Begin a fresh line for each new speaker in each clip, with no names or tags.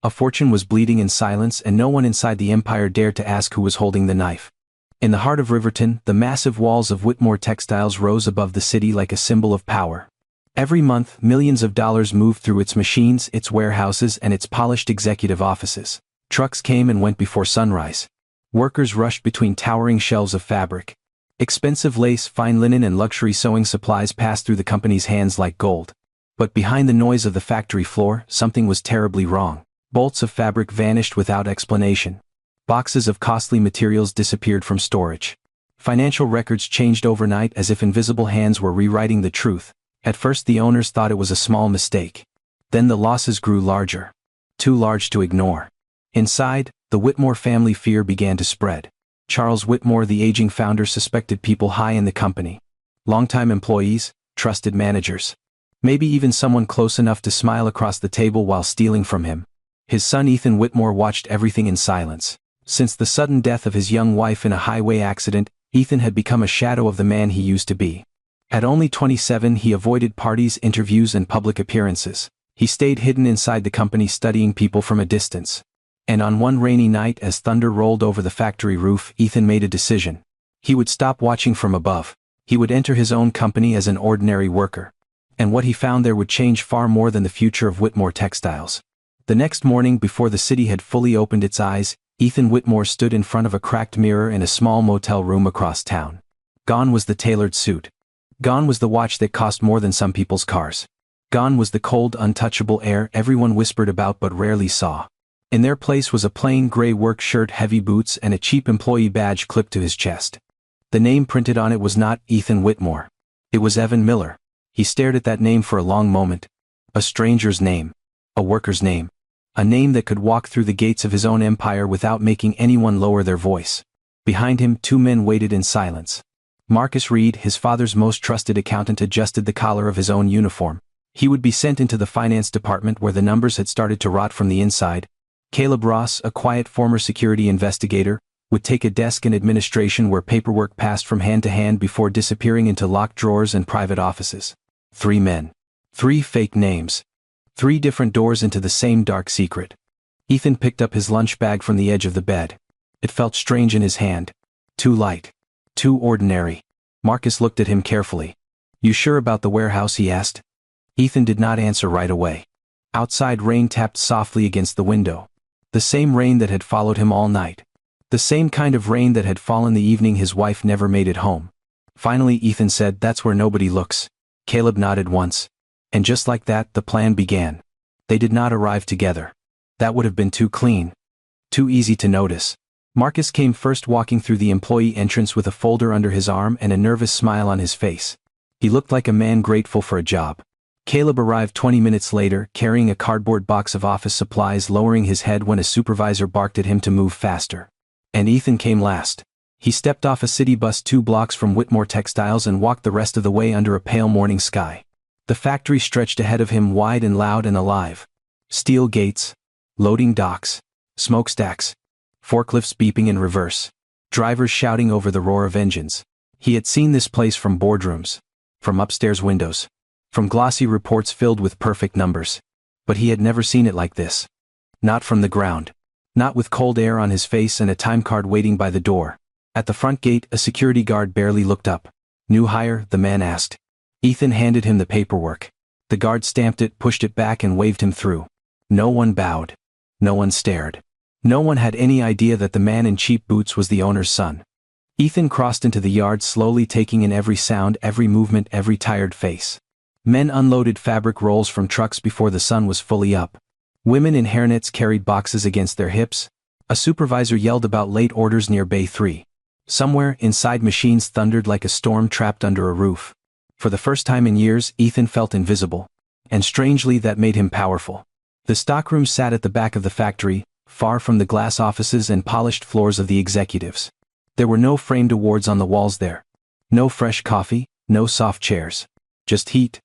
A fortune was bleeding in silence, and no one inside the empire dared to ask who was holding the knife. In the heart of Riverton, the massive walls of Whitmore Textiles rose above the city like a symbol of power. Every month, millions of dollars moved through its machines, its warehouses, and its polished executive offices. Trucks came and went before sunrise. Workers rushed between towering shelves of fabric. Expensive lace, fine linen, and luxury sewing supplies passed through the company's hands like gold. But behind the noise of the factory floor, something was terribly wrong. Bolts of fabric vanished without explanation. Boxes of costly materials disappeared from storage. Financial records changed overnight as if invisible hands were rewriting the truth. At first the owners thought it was a small mistake. Then the losses grew larger. Too large to ignore. Inside, the Whitmore family fear began to spread. Charles Whitmore, the aging founder, suspected people high in the company. Longtime employees, trusted managers. Maybe even someone close enough to smile across the table while stealing from him. His son Ethan Whitmore watched everything in silence. Since the sudden death of his young wife in a highway accident, Ethan had become a shadow of the man he used to be. At only 27, he avoided parties, interviews, and public appearances. He stayed hidden inside the company, studying people from a distance. And on one rainy night, as thunder rolled over the factory roof, Ethan made a decision. He would stop watching from above. He would enter his own company as an ordinary worker. And what he found there would change far more than the future of Whitmore Textiles. The next morning, before the city had fully opened its eyes, Ethan Whitmore stood in front of a cracked mirror in a small motel room across town. Gone was the tailored suit. Gone was the watch that cost more than some people's cars. Gone was the cold, untouchable air everyone whispered about but rarely saw. In their place was a plain gray work shirt, heavy boots, and a cheap employee badge clipped to his chest. The name printed on it was not Ethan Whitmore. It was Evan Miller. He stared at that name for a long moment. A stranger's name. A worker's name. A name that could walk through the gates of his own empire without making anyone lower their voice. Behind him, two men waited in silence. Marcus Reed, his father's most trusted accountant, adjusted the collar of his own uniform. He would be sent into the finance department where the numbers had started to rot from the inside. Caleb Ross, a quiet former security investigator, would take a desk in administration where paperwork passed from hand to hand before disappearing into locked drawers and private offices. 3 men. 3 fake names. 3 different doors into the same dark secret. Ethan picked up his lunch bag from the edge of the bed. It felt strange in his hand. Too light. Too ordinary. Marcus looked at him carefully. "You sure about the warehouse?" he asked. Ethan did not answer right away. Outside, rain tapped softly against the window. The same rain that had followed him all night. The same kind of rain that had fallen the evening his wife never made it home. Finally Ethan said, "That's where nobody looks." Caleb nodded once. And just like that, the plan began. They did not arrive together. That would have been too clean. Too easy to notice. Marcus came first, walking through the employee entrance with a folder under his arm and a nervous smile on his face. He looked like a man grateful for a job. Caleb arrived 20 minutes later, carrying a cardboard box of office supplies, lowering his head when a supervisor barked at him to move faster. And Ethan came last. He stepped off a city bus 2 blocks from Whitmore Textiles and walked the rest of the way under a pale morning sky. The factory stretched ahead of him, wide and loud and alive. Steel gates. Loading docks. Smokestacks. Forklifts beeping in reverse. Drivers shouting over the roar of engines. He had seen this place from boardrooms. From upstairs windows. From glossy reports filled with perfect numbers. But he had never seen it like this. Not from the ground. Not with cold air on his face and a time card waiting by the door. At the front gate, a security guard barely looked up. "New hire?" the man asked. Ethan handed him the paperwork. The guard stamped it, pushed it back, and waved him through. No one bowed. No one stared. No one had any idea that the man in cheap boots was the owner's son. Ethan crossed into the yard, slowly taking in every sound, every movement, every tired face. Men unloaded fabric rolls from trucks before the sun was fully up. Women in hairnets carried boxes against their hips. A supervisor yelled about late orders near Bay 3. Somewhere inside, machines thundered like a storm trapped under a roof. For the first time in years, Ethan felt invisible. And strangely, that made him powerful. The stockroom sat at the back of the factory, far from the glass offices and polished floors of the executives. There were no framed awards on the walls there. No fresh coffee, no soft chairs. Just heat,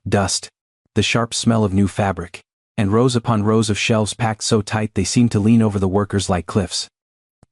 dust, the sharp smell of new fabric, and rows upon rows of shelves packed so tight they seemed to lean over the workers like cliffs.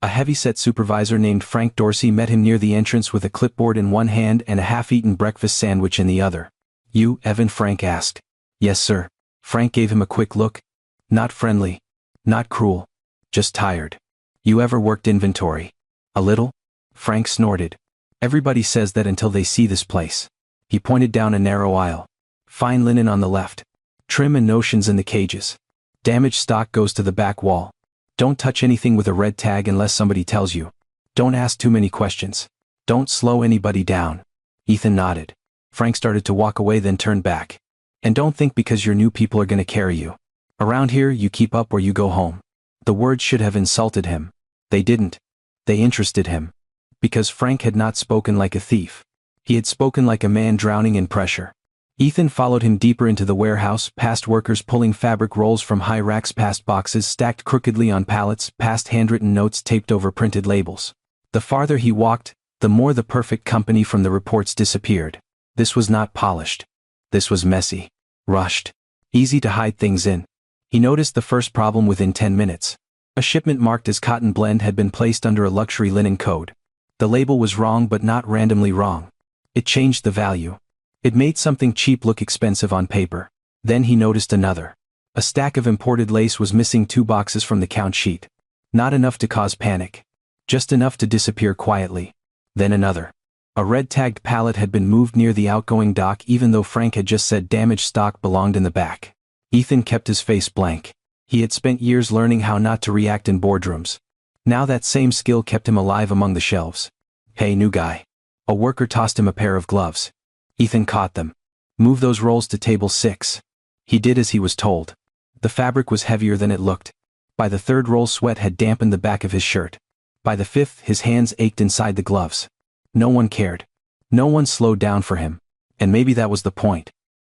A heavy-set supervisor named Frank Dorsey met him near the entrance with a clipboard in one hand and a half-eaten breakfast sandwich in the other. "You, Evan?" Frank asked. "Yes, sir." Frank gave him a quick look. Not friendly. Not cruel. Just tired. You ever worked inventory? A little? Frank snorted. Everybody says that until they see this place. He pointed down a narrow aisle. Fine linen on the left. Trim and notions in the cages. Damaged stock goes to the back wall. Don't touch anything with a red tag unless somebody tells you. Don't ask too many questions. Don't slow anybody down. Ethan nodded. Frank started to walk away, then turned back. And don't think because you're new people are gonna carry you. Around here you keep up or you go home. The words should have insulted him. They didn't. They interested him. Because Frank had not spoken like a thief. He had spoken like a man drowning in pressure. Ethan followed him deeper into the warehouse, past workers pulling fabric rolls from high racks, past boxes stacked crookedly on pallets, past handwritten notes taped over printed labels. The farther he walked, the more the perfect company from the reports disappeared. This was not polished. This was messy. Rushed. Easy to hide things in. He noticed the first problem within 10 minutes. A shipment marked as cotton blend had been placed under a luxury linen code. The label was wrong, but not randomly wrong. It changed the value. It made something cheap look expensive on paper. Then he noticed another. A stack of imported lace was missing 2 boxes from the count sheet. Not enough to cause panic. Just enough to disappear quietly. Then another. A red-tagged pallet had been moved near the outgoing dock even though Frank had just said damaged stock belonged in the back. Ethan kept his face blank. He had spent years learning how not to react in boardrooms. Now that same skill kept him alive among the shelves. Hey, new guy. A worker tossed him a pair of gloves. Ethan caught them. Move those rolls to table 6. He did as he was told. The fabric was heavier than it looked. By the 3rd roll, sweat had dampened the back of his shirt. By the 5th, his hands ached inside the gloves. No one cared. No one slowed down for him. And maybe that was the point.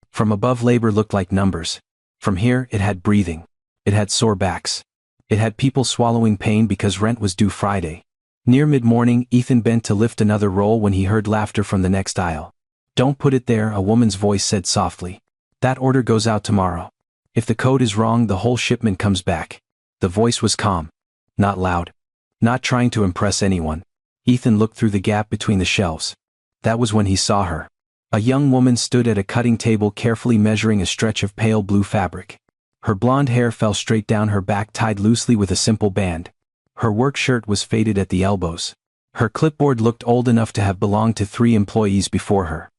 From above, labor looked like numbers. From here, it had breathing. It had sore backs. It had people swallowing pain because rent was due Friday. Near mid-morning, Ethan bent to lift another roll when he heard laughter from the next aisle. Don't put it there, a woman's voice said softly. That order goes out tomorrow. If the code is wrong, the whole shipment comes back. The voice was calm. Not loud. Not trying to impress anyone. Ethan looked through the gap between the shelves. That was when he saw her. A young woman stood at a cutting table carefully measuring a stretch of pale blue fabric. Her blonde hair fell straight down her back, tied loosely with a simple band. Her work shirt was faded at the elbows. Her clipboard looked old enough to have belonged to 3 employees before her.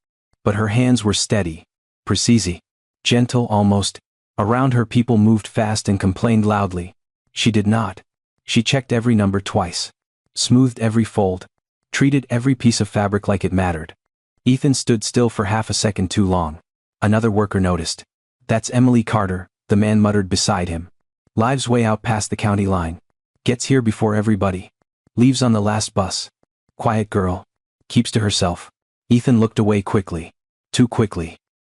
But her hands were steady. Precise. Gentle almost. Around her people moved fast and complained loudly. She did not. She checked every number twice. Smoothed every fold. Treated every piece of fabric like it mattered. Ethan stood still for half a second too long. Another worker noticed. That's Emily Carter, the man muttered beside him. Lives way out past the county line. Gets here before everybody. Leaves on the last bus. Quiet girl. Keeps to herself. Ethan looked away quickly. Too quickly.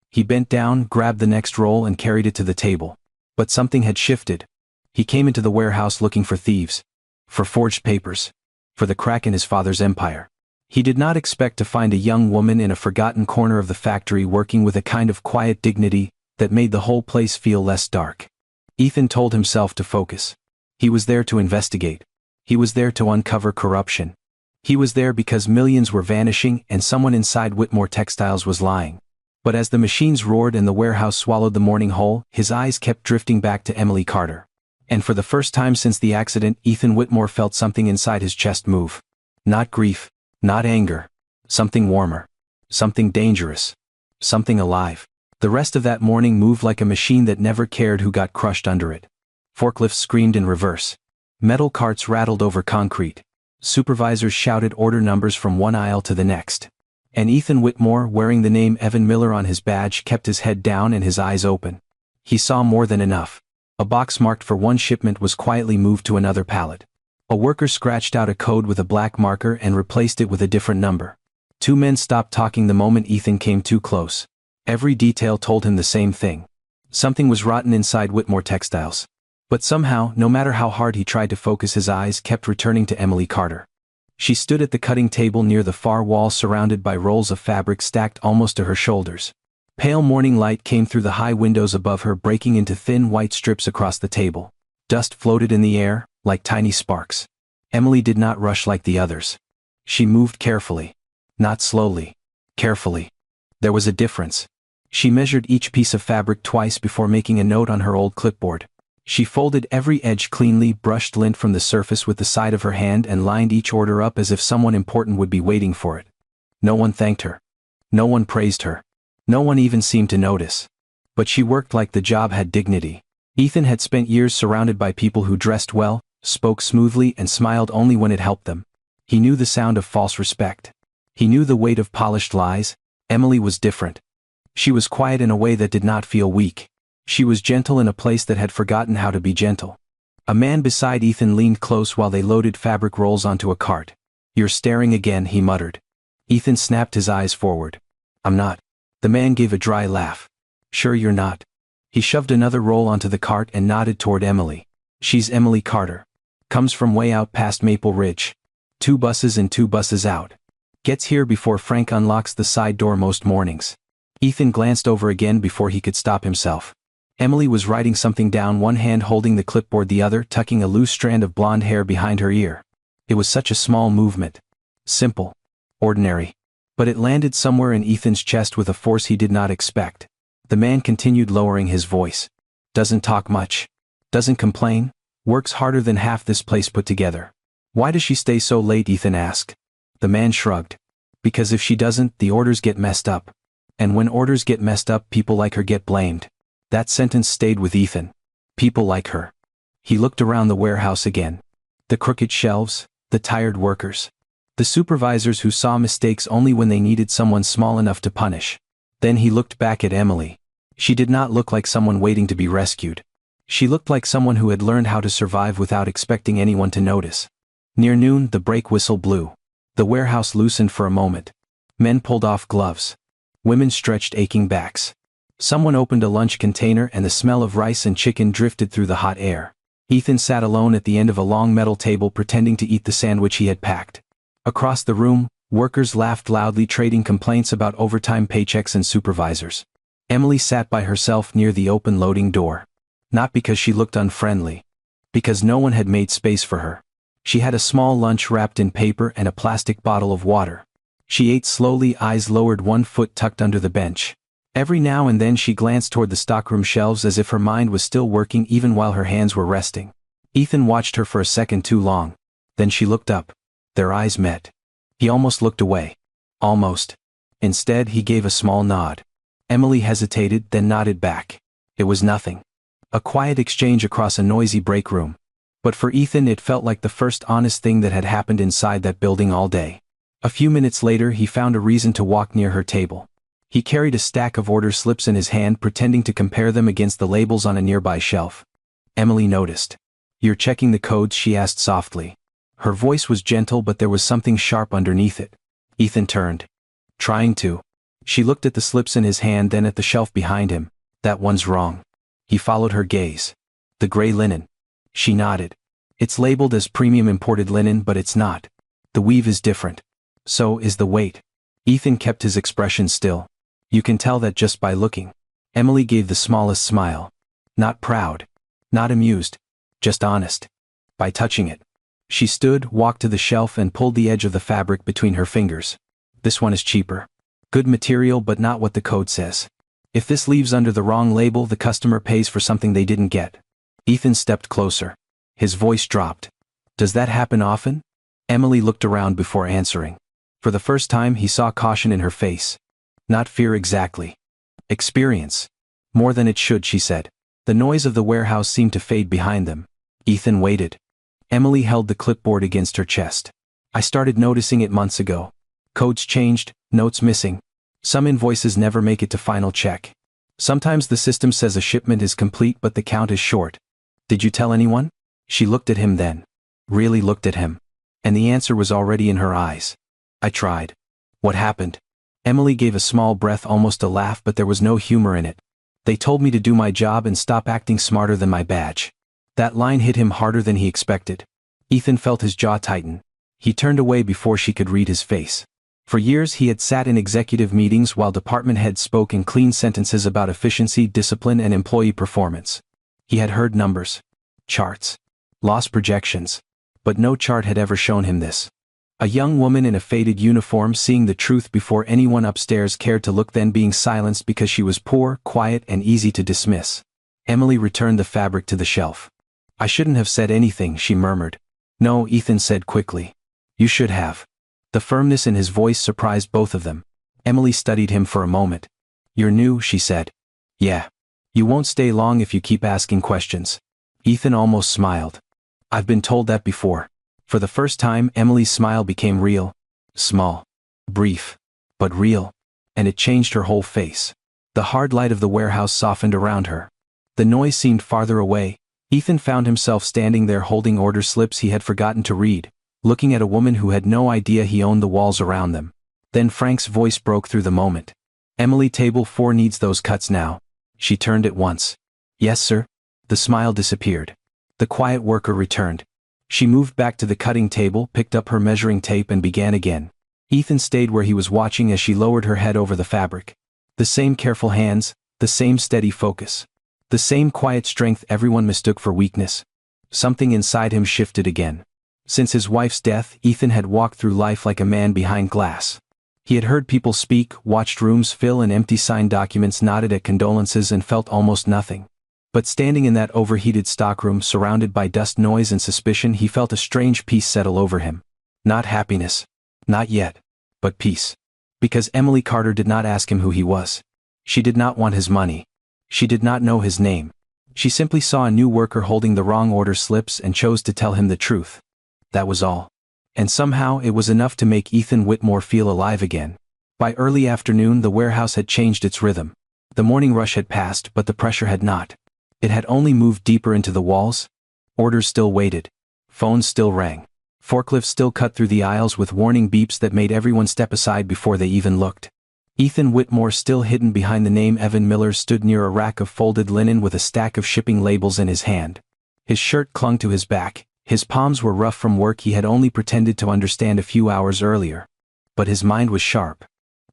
He bent down, grabbed the next roll and carried it to the table. But something had shifted. He came into the warehouse looking for thieves. For forged papers. For the crack in his father's empire. He did not expect to find a young woman in a forgotten corner of the factory working with a kind of quiet dignity that made the whole place feel less dark. Ethan told himself to focus. He was there to investigate. He was there to uncover corruption. He was there because millions were vanishing and someone inside Whitmore Textiles was lying. But as the machines roared and the warehouse swallowed the morning whole, his eyes kept drifting back to Emily Carter. And for the first time since the accident, Ethan Whitmore felt something inside his chest move. Not grief, not anger. Something warmer. Something dangerous. Something alive. The rest of that morning moved like a machine that never cared who got crushed under it. Forklifts screamed in reverse. Metal carts rattled over concrete. Supervisors shouted order numbers from one aisle to the next. And Ethan Whitmore, wearing the name Evan Miller on his badge, kept his head down and his eyes open. He saw more than enough. A box marked for one shipment was quietly moved to another pallet. A worker scratched out a code with a black marker and replaced it with a different number. 2 men stopped talking the moment Ethan came too close. Every detail told him the same thing. Something was rotten inside Whitmore Textiles. But somehow, no matter how hard he tried to focus, his eyes kept returning to Emily Carter. She stood at the cutting table near the far wall, surrounded by rolls of fabric stacked almost to her shoulders. Pale morning light came through the high windows above her, breaking into thin white strips across the table. Dust floated in the air, like tiny sparks. Emily did not rush like the others. She moved carefully. Not slowly. Carefully. There was a difference. She measured each piece of fabric twice before making a note on her old clipboard. She folded every edge cleanly, brushed lint from the surface with the side of her hand and lined each order up as if someone important would be waiting for it. No one thanked her. No one praised her. No one even seemed to notice. But she worked like the job had dignity. Ethan had spent years surrounded by people who dressed well, spoke smoothly and smiled only when it helped them. He knew the sound of false respect. He knew the weight of polished lies. Emily was different. She was quiet in a way that did not feel weak. She was gentle in a place that had forgotten how to be gentle. A man beside Ethan leaned close while they loaded fabric rolls onto a cart. "You're staring again," he muttered. Ethan snapped his eyes forward. "I'm not." The man gave a dry laugh. "Sure you're not?" He shoved another roll onto the cart and nodded toward Emily. "She's Emily Carter. Comes from way out past Maple Ridge. 2 buses in 2 buses out. Gets here before Frank unlocks the side door most mornings." Ethan glanced over again before he could stop himself. Emily was writing something down, one hand holding the clipboard, the other tucking a loose strand of blonde hair behind her ear. It was such a small movement. Simple. Ordinary. But it landed somewhere in Ethan's chest with a force he did not expect. The man continued, lowering his voice. "Doesn't talk much. Doesn't complain. Works harder than half this place put together." "Why does she stay so late?" Ethan asked. The man shrugged. "Because if she doesn't, the orders get messed up. And when orders get messed up, people like her get blamed." That sentence stayed with Ethan. People like her. He looked around the warehouse again. The crooked shelves, the tired workers. The supervisors who saw mistakes only when they needed someone small enough to punish. Then he looked back at Emily. She did not look like someone waiting to be rescued. She looked like someone who had learned how to survive without expecting anyone to notice. Near noon, the brake whistle blew. The warehouse loosened for a moment. Men pulled off gloves. Women stretched aching backs. Someone opened a lunch container and the smell of rice and chicken drifted through the hot air. Ethan sat alone at the end of a long metal table, pretending to eat the sandwich he had packed. Across the room, workers laughed loudly, trading complaints about overtime paychecks and supervisors. Emily sat by herself near the open loading door. Not because she looked unfriendly. Because no one had made space for her. She had a small lunch wrapped in paper and a plastic bottle of water. She ate slowly, eyes lowered, one foot tucked under the bench. Every now and then she glanced toward the stockroom shelves as if her mind was still working even while her hands were resting. Ethan watched her for a second too long. Then she looked up. Their eyes met. He almost looked away. Almost. Instead, he gave a small nod. Emily hesitated, then nodded back. It was nothing. A quiet exchange across a noisy break room. But for Ethan, it felt like the first honest thing that had happened inside that building all day. A few minutes later, he found a reason to walk near her table. He carried a stack of order slips in his hand, pretending to compare them against the labels on a nearby shelf. Emily noticed. "You're checking the codes?" she asked softly. Her voice was gentle, but there was something sharp underneath it. Ethan turned. "Trying to." She looked at the slips in his hand, then at the shelf behind him. "That one's wrong." He followed her gaze. "The gray linen." She nodded. "It's labeled as premium imported linen, but it's not. The weave is different. So is the weight." Ethan kept his expression still. "You can tell that just by looking." Emily gave the smallest smile. Not proud. Not amused. Just honest. "By touching it." She stood, walked to the shelf and pulled the edge of the fabric between her fingers. "This one is cheaper. Good material, but not what the code says. If this leaves under the wrong label, the customer pays for something they didn't get." Ethan stepped closer. His voice dropped. "Does that happen often?" Emily looked around before answering. For the first time, he saw caution in her face. Not fear exactly. Experience. "More than it should," she said. The noise of the warehouse seemed to fade behind them. Ethan waited. Emily held the clipboard against her chest. "I started noticing it months ago. Codes changed, notes missing. Some invoices never make it to final check. Sometimes the system says a shipment is complete but the count is short. Did you tell anyone?" She looked at him then. Really looked at him. And the answer was already in her eyes. "I tried." "What happened?" Emily gave a small breath, almost a laugh, but there was no humor in it. "They told me to do my job and stop acting smarter than my badge." That line hit him harder than he expected. Ethan felt his jaw tighten. He turned away before she could read his face. For years he had sat in executive meetings while department heads spoke in clean sentences about efficiency, discipline, and employee performance. He had heard numbers, charts, loss projections, but no chart had ever shown him this. A young woman in a faded uniform seeing the truth before anyone upstairs cared to look, then being silenced because she was poor, quiet, and easy to dismiss. Emily returned the fabric to the shelf. I shouldn't have said anything, she murmured. No, Ethan said quickly. You should have. The firmness in his voice surprised both of them. Emily studied him for a moment. You're new, she said. Yeah. You won't stay long if you keep asking questions. Ethan almost smiled. I've been told that before. For the first time, Emily's smile became real. Small. Brief. But real. And it changed her whole face. The hard light of the warehouse softened around her. The noise seemed farther away. Ethan found himself standing there holding order slips he had forgotten to read, looking at a woman who had no idea he owned the walls around them. Then Frank's voice broke through the moment. Emily, table 4 needs those cuts now. She turned at once. Yes, sir. The smile disappeared. The quiet worker returned. She moved back to the cutting table, picked up her measuring tape and began again. Ethan stayed where he was watching as she lowered her head over the fabric. The same careful hands, the same steady focus. The same quiet strength everyone mistook for weakness. Something inside him shifted again. Since his wife's death, Ethan had walked through life like a man behind glass. He had heard people speak, watched rooms fill and empty signed documents, nodded at condolences and felt almost nothing. But standing in that overheated stockroom surrounded by dust, noise and suspicion, he felt a strange peace settle over him. Not happiness. Not yet. But peace. Because Emily Carter did not ask him who he was. She did not want his money. She did not know his name. She simply saw a new worker holding the wrong order slips and chose to tell him the truth. That was all. And somehow it was enough to make Ethan Whitmore feel alive again. By early afternoon the warehouse had changed its rhythm. The morning rush had passed, but the pressure had not. It had only moved deeper into the walls. Orders still waited. Phones still rang. Forklifts still cut through the aisles with warning beeps that made everyone step aside before they even looked. Ethan Whitmore, still hidden behind the name Evan Miller, stood near a rack of folded linen with a stack of shipping labels in his hand. His shirt clung to his back. His palms were rough from work he had only pretended to understand a few hours earlier. But his mind was sharp.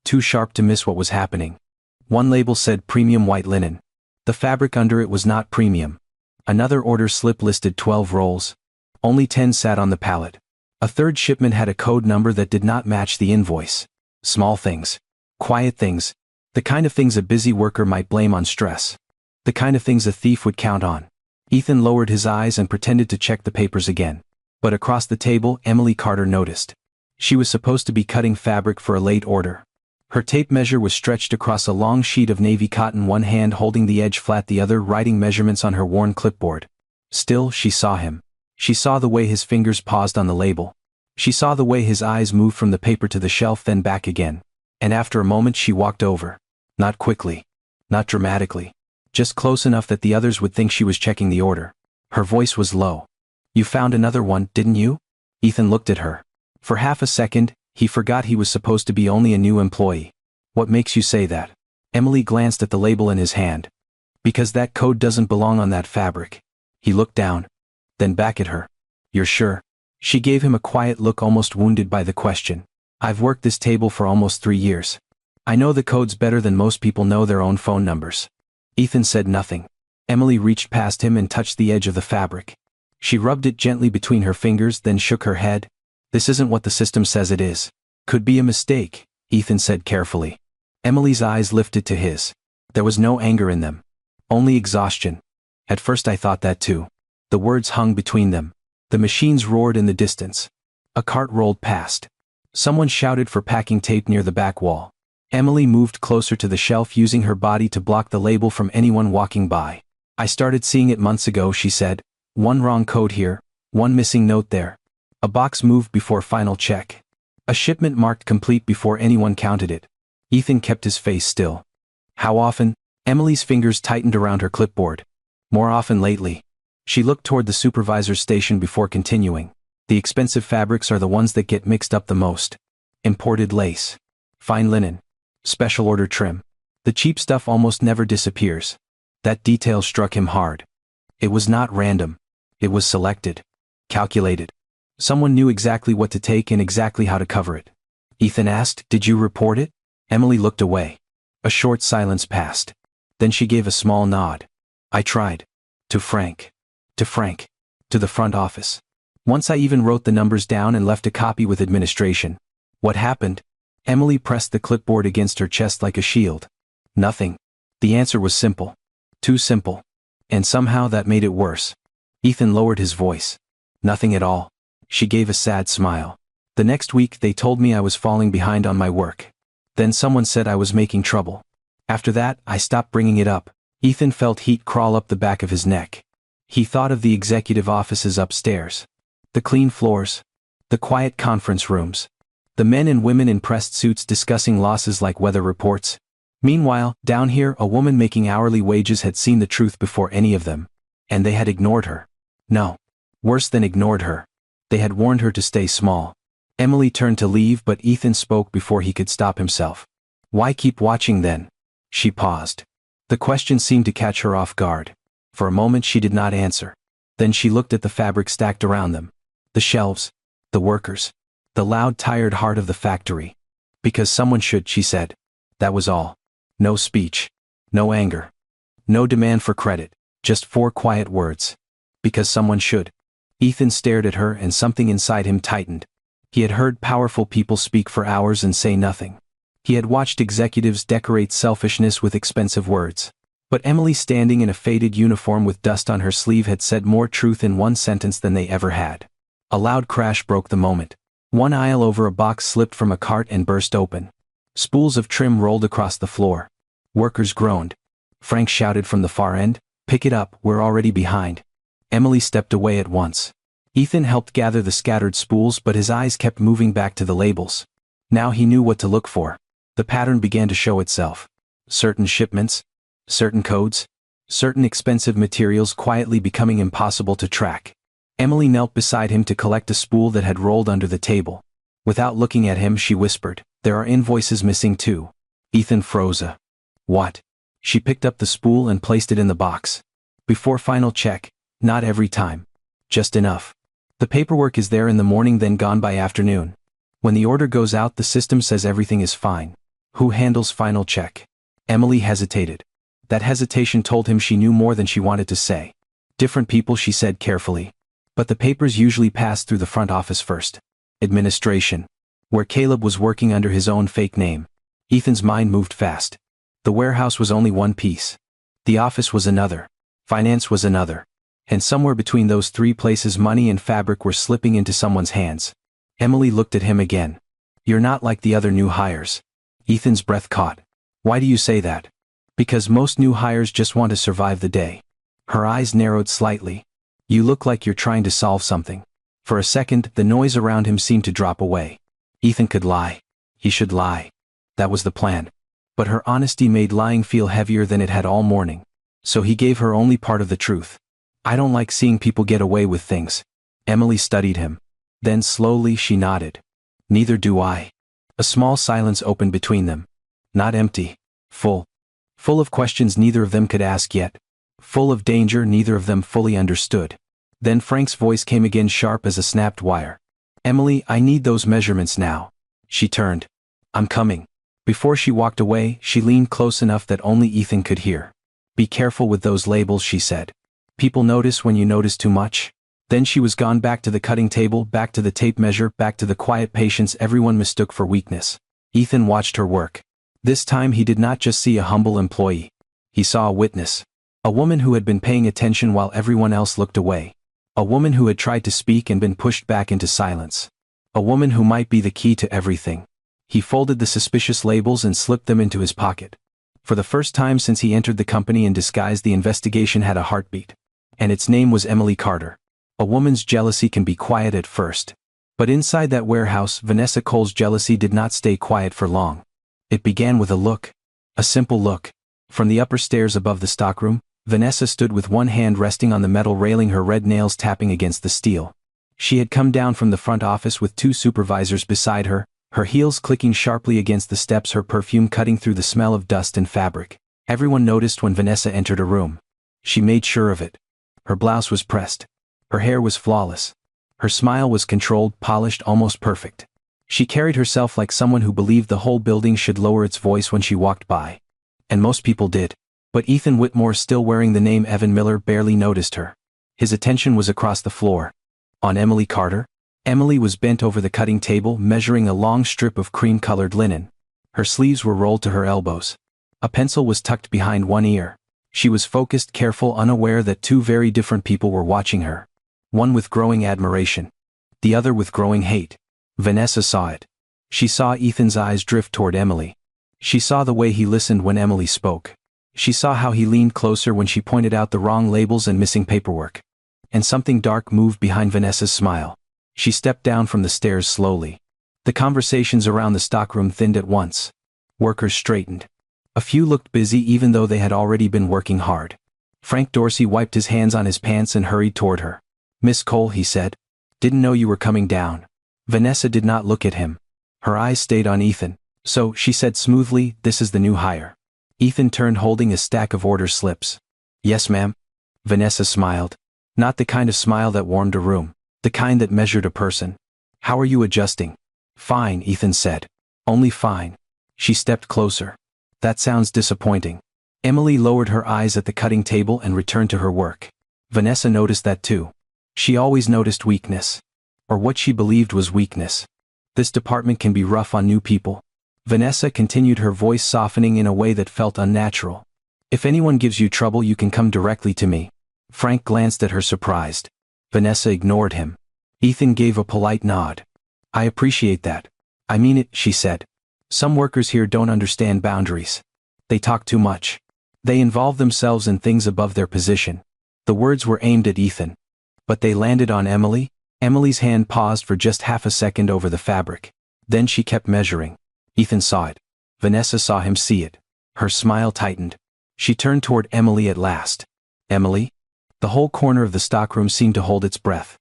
Too sharp to miss what was happening. One label said premium white linen. The fabric under it was not premium. Another order slip listed 12 rolls. Only 10 sat on the pallet. A third shipment had a code number that did not match the invoice. Small things. Quiet things. The kind of things a busy worker might blame on stress. The kind of things a thief would count on. Ethan lowered his eyes and pretended to check the papers again. But across the table, Emily Carter noticed. She was supposed to be cutting fabric for a late order. Her tape measure was stretched across a long sheet of navy cotton, one hand holding the edge flat, the other writing measurements on her worn clipboard. Still, she saw him. She saw the way his fingers paused on the label. She saw the way his eyes moved from the paper to the shelf, then back again. And after a moment she walked over. Not quickly. Not dramatically. Just close enough that the others would think she was checking the order. Her voice was low. You found another one, didn't you? Ethan looked at her. For half a second, he forgot he was supposed to be only a new employee. What makes you say that? Emily glanced at the label in his hand. Because that code doesn't belong on that fabric. He looked down. Then back at her. You're sure? She gave him a quiet look, almost wounded by the question. I've worked this table for almost 3 years. I know the codes better than most people know their own phone numbers. Ethan said nothing. Emily reached past him and touched the edge of the fabric. She rubbed it gently between her fingers, then shook her head. This isn't what the system says it is. Could be a mistake, Ethan said carefully. Emily's eyes lifted to his. There was no anger in them. Only exhaustion. At first I thought that too. The words hung between them. The machines roared in the distance. A cart rolled past. Someone shouted for packing tape near the back wall. Emily moved closer to the shelf, using her body to block the label from anyone walking by. I started seeing it months ago, she said. One wrong code here, one missing note there. A box moved before final check. A shipment marked complete before anyone counted it. Ethan kept his face still. How often? Emily's fingers tightened around her clipboard. More often lately. She looked toward the supervisor's station before continuing. The expensive fabrics are the ones that get mixed up the most. Imported lace. Fine linen. Special order trim. The cheap stuff almost never disappears. That detail struck him hard. It was not random. It was selected. Calculated. Someone knew exactly what to take and exactly how to cover it. Ethan asked, Did you report it? Emily looked away. A short silence passed. Then she gave a small nod. I tried. To Frank. To Frank. To the front office. Once I even wrote the numbers down and left a copy with administration. What happened? Emily pressed the clipboard against her chest like a shield. Nothing. The answer was simple. Too simple. And somehow that made it worse. Ethan lowered his voice. Nothing at all. She gave a sad smile. The next week they told me I was falling behind on my work. Then someone said I was making trouble. After that, I stopped bringing it up. Ethan felt heat crawl up the back of his neck. He thought of the executive offices upstairs. The clean floors. The quiet conference rooms. The men and women in pressed suits discussing losses like weather reports. Meanwhile, down here a woman making hourly wages had seen the truth before any of them. And they had ignored her. No. Worse than ignored her. They had warned her to stay small. Emily turned to leave, but Ethan spoke before he could stop himself. Why keep watching then? She paused. The question seemed to catch her off guard. For a moment she did not answer. Then she looked at the fabric stacked around them. The shelves. The workers. The loud, tired heart of the factory. Because someone should, she said. That was all. No speech. No anger. No demand for credit. Just 4 quiet words. Because someone should. Ethan stared at her and something inside him tightened. He had heard powerful people speak for hours and say nothing. He had watched executives decorate selfishness with expensive words. But Emily, standing in a faded uniform with dust on her sleeve, had said more truth in one sentence than they ever had. A loud crash broke the moment. One aisle over a box slipped from a cart and burst open. Spools of trim rolled across the floor. Workers groaned. Frank shouted from the far end, "Pick it up, we're already behind." Emily stepped away at once. Ethan helped gather the scattered spools, but his eyes kept moving back to the labels. Now he knew what to look for. The pattern began to show itself. Certain shipments, certain codes, certain expensive materials quietly becoming impossible to track. Emily knelt beside him to collect a spool that had rolled under the table. Without looking at him, she whispered, "There are invoices missing too." Ethan froze. What? She picked up the spool and placed it in the box. Before final check, not every time. Just enough. The paperwork is there in the morning, then gone by afternoon. When the order goes out, the system says everything is fine. Who handles final check? Emily hesitated. That hesitation told him she knew more than she wanted to say. Different people, she said carefully. But the papers usually pass through the front office first. Administration. Where Caleb was working under his own fake name. Ethan's mind moved fast. The warehouse was only one piece. The office was another. Finance was another. And somewhere between those 3 places, money and fabric were slipping into someone's hands. Emily looked at him again. "You're not like the other new hires." Ethan's breath caught. "Why do you say that?" "Because most new hires just want to survive the day." Her eyes narrowed slightly. "You look like you're trying to solve something." For a second, the noise around him seemed to drop away. Ethan could lie. He should lie. That was the plan. But her honesty made lying feel heavier than it had all morning. So he gave her only part of the truth. "I don't like seeing people get away with things." Emily studied him. Then slowly she nodded. "Neither do I." A small silence opened between them. Not empty. Full. Full of questions neither of them could ask yet. Full of danger neither of them fully understood. Then Frank's voice came again, sharp as a snapped wire. "Emily, I need those measurements now." She turned. "I'm coming." Before she walked away, she leaned close enough that only Ethan could hear. "Be careful with those labels," she said. "People notice when you notice too much." Then she was gone, back to the cutting table, back to the tape measure, back to the quiet patience everyone mistook for weakness. Ethan watched her work. This time he did not just see a humble employee. He saw a witness. A woman who had been paying attention while everyone else looked away. A woman who had tried to speak and been pushed back into silence. A woman who might be the key to everything. He folded the suspicious labels and slipped them into his pocket. For the first time since he entered the company in disguise, the investigation had a heartbeat. And its name was Emily Carter. A woman's jealousy can be quiet at first. But inside that warehouse, Vanessa Cole's jealousy did not stay quiet for long. It began with a look. A simple look. From the upper stairs above the stockroom, Vanessa stood with one hand resting on the metal railing, her red nails tapping against the steel. She had come down from the front office with 2 supervisors beside her, her heels clicking sharply against the steps, her perfume cutting through the smell of dust and fabric. Everyone noticed when Vanessa entered a room. She made sure of it. Her blouse was pressed. Her hair was flawless. Her smile was controlled, polished, almost perfect. She carried herself like someone who believed the whole building should lower its voice when she walked by. And most people did. But Ethan Whitmore, still wearing the name Evan Miller, barely noticed her. His attention was across the floor. On Emily Carter? Emily was bent over the cutting table, measuring a long strip of cream-colored linen. Her sleeves were rolled to her elbows. A pencil was tucked behind one ear. She was focused, careful, unaware that two very different people were watching her. One with growing admiration. The other with growing hate. Vanessa saw it. She saw Ethan's eyes drift toward Emily. She saw the way he listened when Emily spoke. She saw how he leaned closer when she pointed out the wrong labels and missing paperwork. And something dark moved behind Vanessa's smile. She stepped down from the stairs slowly. The conversations around the stockroom thinned at once. Workers straightened. A few looked busy even though they had already been working hard. Frank Dorsey wiped his hands on his pants and hurried toward her. "Miss Cole," he said. "Didn't know you were coming down." Vanessa did not look at him. Her eyes stayed on Ethan. "So," she said smoothly, "this is the new hire." Ethan turned, holding a stack of order slips. "Yes, ma'am." Vanessa smiled. Not the kind of smile that warmed a room. The kind that measured a person. "How are you adjusting?" "Fine," Ethan said. "Only fine." She stepped closer. "That sounds disappointing." Emily lowered her eyes at the cutting table and returned to her work. Vanessa noticed that too. She always noticed weakness. Or what she believed was weakness. "This department can be rough on new people." Vanessa continued, her voice softening in a way that felt unnatural. "If anyone gives you trouble, you can come directly to me." Frank glanced at her, surprised. Vanessa ignored him. Ethan gave a polite nod. "I appreciate that. I mean it," she said. "Some workers here don't understand boundaries. They talk too much. They involve themselves in things above their position." The words were aimed at Ethan. But they landed on Emily. Emily's hand paused for just half a second over the fabric. Then she kept measuring. Ethan saw it. Vanessa saw him see it. Her smile tightened. She turned toward Emily at last. "Emily?" The whole corner of the stockroom seemed to hold its breath.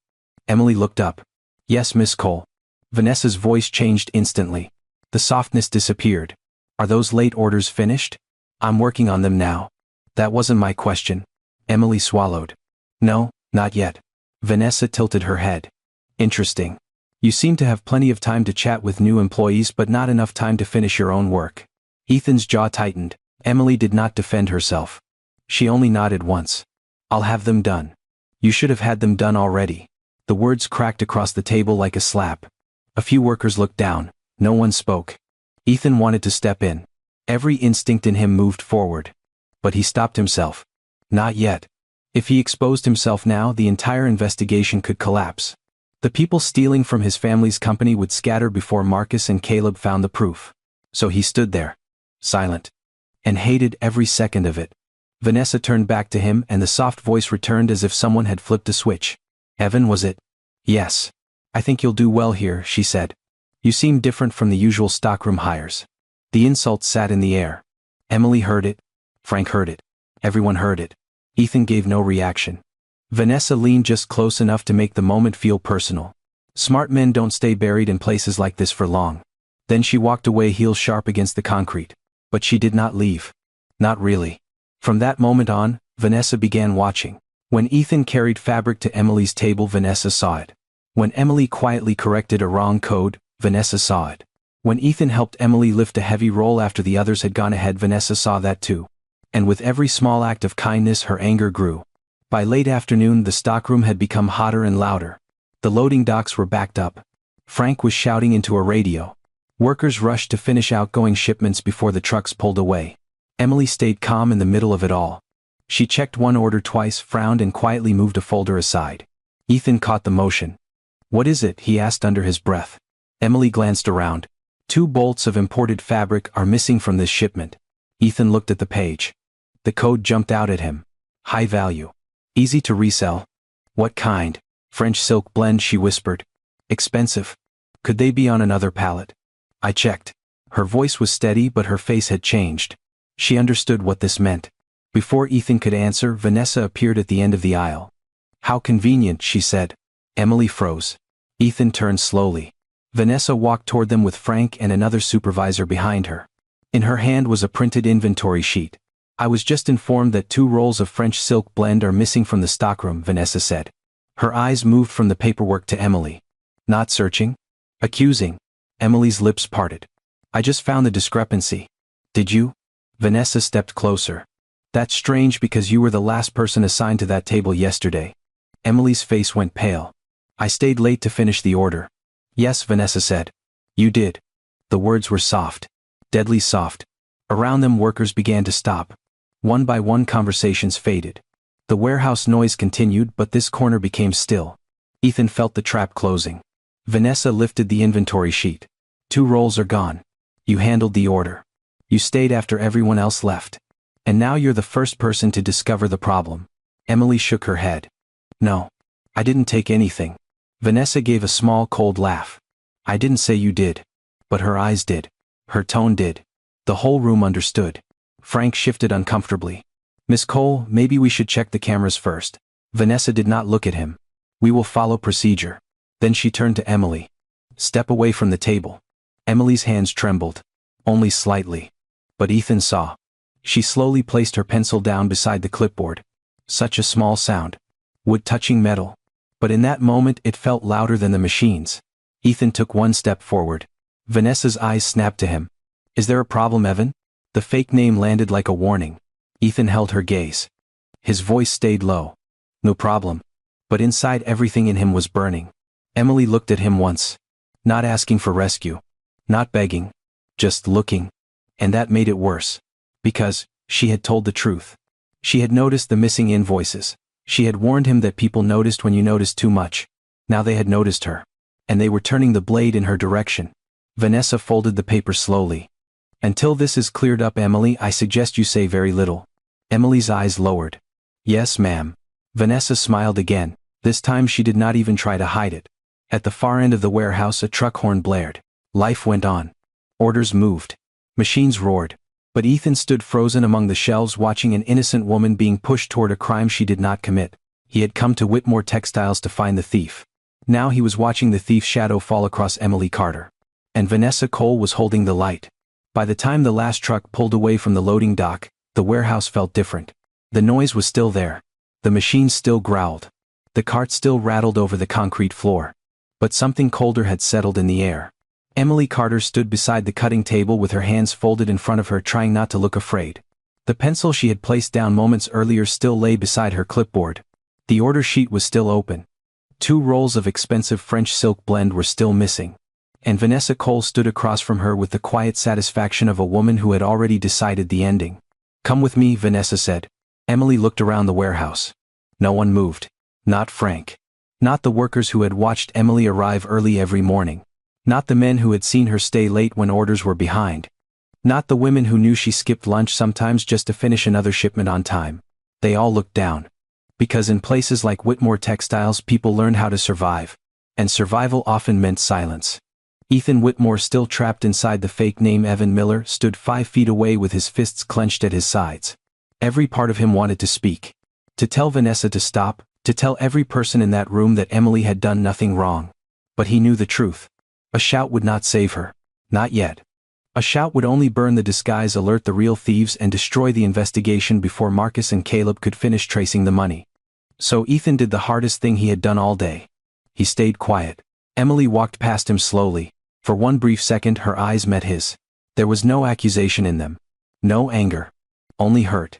Emily looked up. "Yes, Miss Cole." Vanessa's voice changed instantly. The softness disappeared. "Are those late orders finished?" "I'm working on them now." "That wasn't my question." Emily swallowed. "No, not yet." Vanessa tilted her head. "Interesting. You seem to have plenty of time to chat with new employees but not enough time to finish your own work." Ethan's jaw tightened. Emily did not defend herself. She only nodded once. "I'll have them done." "You should have had them done already." The words cracked across the table like a slap. A few workers looked down. No one spoke. Ethan wanted to step in. Every instinct in him moved forward. But he stopped himself. Not yet. If he exposed himself now, the entire investigation could collapse. The people stealing from his family's company would scatter before Marcus and Caleb found the proof. So he stood there, silent, and hated every second of it. Vanessa turned back to him and the soft voice returned as if someone had flipped a switch. "Evan, was it?" "Yes. I think you'll do well here," she said. "You seem different from the usual stockroom hires." The insult sat in the air. Emily heard it. Frank heard it. Everyone heard it. Ethan gave no reaction. Vanessa leaned just close enough to make the moment feel personal. Smart men don't stay buried in places like this for long. Then she walked away, heels sharp against the concrete. But she did not leave. Not really. From that moment on, Vanessa began watching. When Ethan carried fabric to Emily's table, Vanessa saw it. When Emily quietly corrected a wrong code, Vanessa saw it. When Ethan helped Emily lift a heavy roll after the others had gone ahead, Vanessa saw that too. And with every small act of kindness, her anger grew. By late afternoon, the stockroom had become hotter and louder. The loading docks were backed up. Frank was shouting into a radio. Workers rushed to finish outgoing shipments before the trucks pulled away. Emily stayed calm in the middle of it all. She checked one order twice, frowned, and quietly moved a folder aside. Ethan caught the motion. "What is it?" he asked under his breath. Emily glanced around. "2 bolts of imported fabric are missing from this shipment." Ethan looked at the page. The code jumped out at him. "High value. Easy to resell." "What kind?" "French silk blend," she whispered. "Expensive. Could they be on another pallet?" "I checked." Her voice was steady, but her face had changed. She understood what this meant. Before Ethan could answer, Vanessa appeared at the end of the aisle. "How convenient," she said. Emily froze. Ethan turned slowly. Vanessa walked toward them with Frank and another supervisor behind her. In her hand was a printed inventory sheet. "I was just informed that 2 rolls of French silk blend are missing from the stockroom," Vanessa said. Her eyes moved from the paperwork to Emily. "Not searching?" "Accusing." Emily's lips parted. "I just found the discrepancy." "Did you?" Vanessa stepped closer. "That's strange because you were the last person assigned to that table yesterday." Emily's face went pale. "I stayed late to finish the order." "Yes," Vanessa said. "You did." The words were soft. Deadly soft. Around them, workers began to stop. One by one conversations faded. The warehouse noise continued, but this corner became still. Ethan felt the trap closing. Vanessa lifted the inventory sheet. 2 rolls are gone. You handled the order. You stayed after everyone else left. And now you're the first person to discover the problem. Emily shook her head. No. I didn't take anything. Vanessa gave a small cold laugh. I didn't say you did. But her eyes did. Her tone did. The whole room understood. Frank shifted uncomfortably. Miss Cole, maybe we should check the cameras first. Vanessa did not look at him. We will follow procedure. Then she turned to Emily. Step away from the table. Emily's hands trembled. Only slightly. But Ethan saw. She slowly placed her pencil down beside the clipboard. Such a small sound. Wood touching metal. But in that moment it felt louder than the machines. Ethan took 1 step forward. Vanessa's eyes snapped to him. Is there a problem, Evan? The fake name landed like a warning. Ethan held her gaze. His voice stayed low. No problem. But inside everything in him was burning. Emily looked at him once. Not asking for rescue. Not begging. Just looking. And that made it worse. Because she had told the truth. She had noticed the missing invoices. She had warned him that people noticed when you noticed too much. Now they had noticed her. And they were turning the blade in her direction. Vanessa folded the paper slowly. Until this is cleared up, Emily, I suggest you say very little. Emily's eyes lowered. Yes, ma'am. Vanessa smiled again. This time she did not even try to hide it. At the far end of the warehouse a truck horn blared. Life went on. Orders moved. Machines roared. But Ethan stood frozen among the shelves watching an innocent woman being pushed toward a crime she did not commit. He had come to Whitmore Textiles to find the thief. Now he was watching the thief's shadow fall across Emily Carter. And Vanessa Cole was holding the light. By the time the last truck pulled away from the loading dock, the warehouse felt different. The noise was still there. The machines still growled. The cart still rattled over the concrete floor. But something colder had settled in the air. Emily Carter stood beside the cutting table with her hands folded in front of her, trying not to look afraid. The pencil she had placed down moments earlier still lay beside her clipboard. The order sheet was still open. 2 rolls of expensive French silk blend were still missing. And Vanessa Cole stood across from her with the quiet satisfaction of a woman who had already decided the ending. Come with me, Vanessa said. Emily looked around the warehouse. No one moved. Not Frank. Not the workers who had watched Emily arrive early every morning. Not the men who had seen her stay late when orders were behind. Not the women who knew she skipped lunch sometimes just to finish another shipment on time. They all looked down. Because in places like Whitmore Textiles people learned how to survive. And survival often meant silence. Ethan Whitmore, still trapped inside the fake name Evan Miller, stood 5 feet away with his fists clenched at his sides. Every part of him wanted to speak. To tell Vanessa to stop, to tell every person in that room that Emily had done nothing wrong. But he knew the truth. A shout would not save her. Not yet. A shout would only burn the disguise, alert the real thieves, and destroy the investigation before Marcus and Caleb could finish tracing the money. So Ethan did the hardest thing he had done all day. He stayed quiet. Emily walked past him slowly. For one brief second her eyes met his. There was no accusation in them. No anger. Only hurt.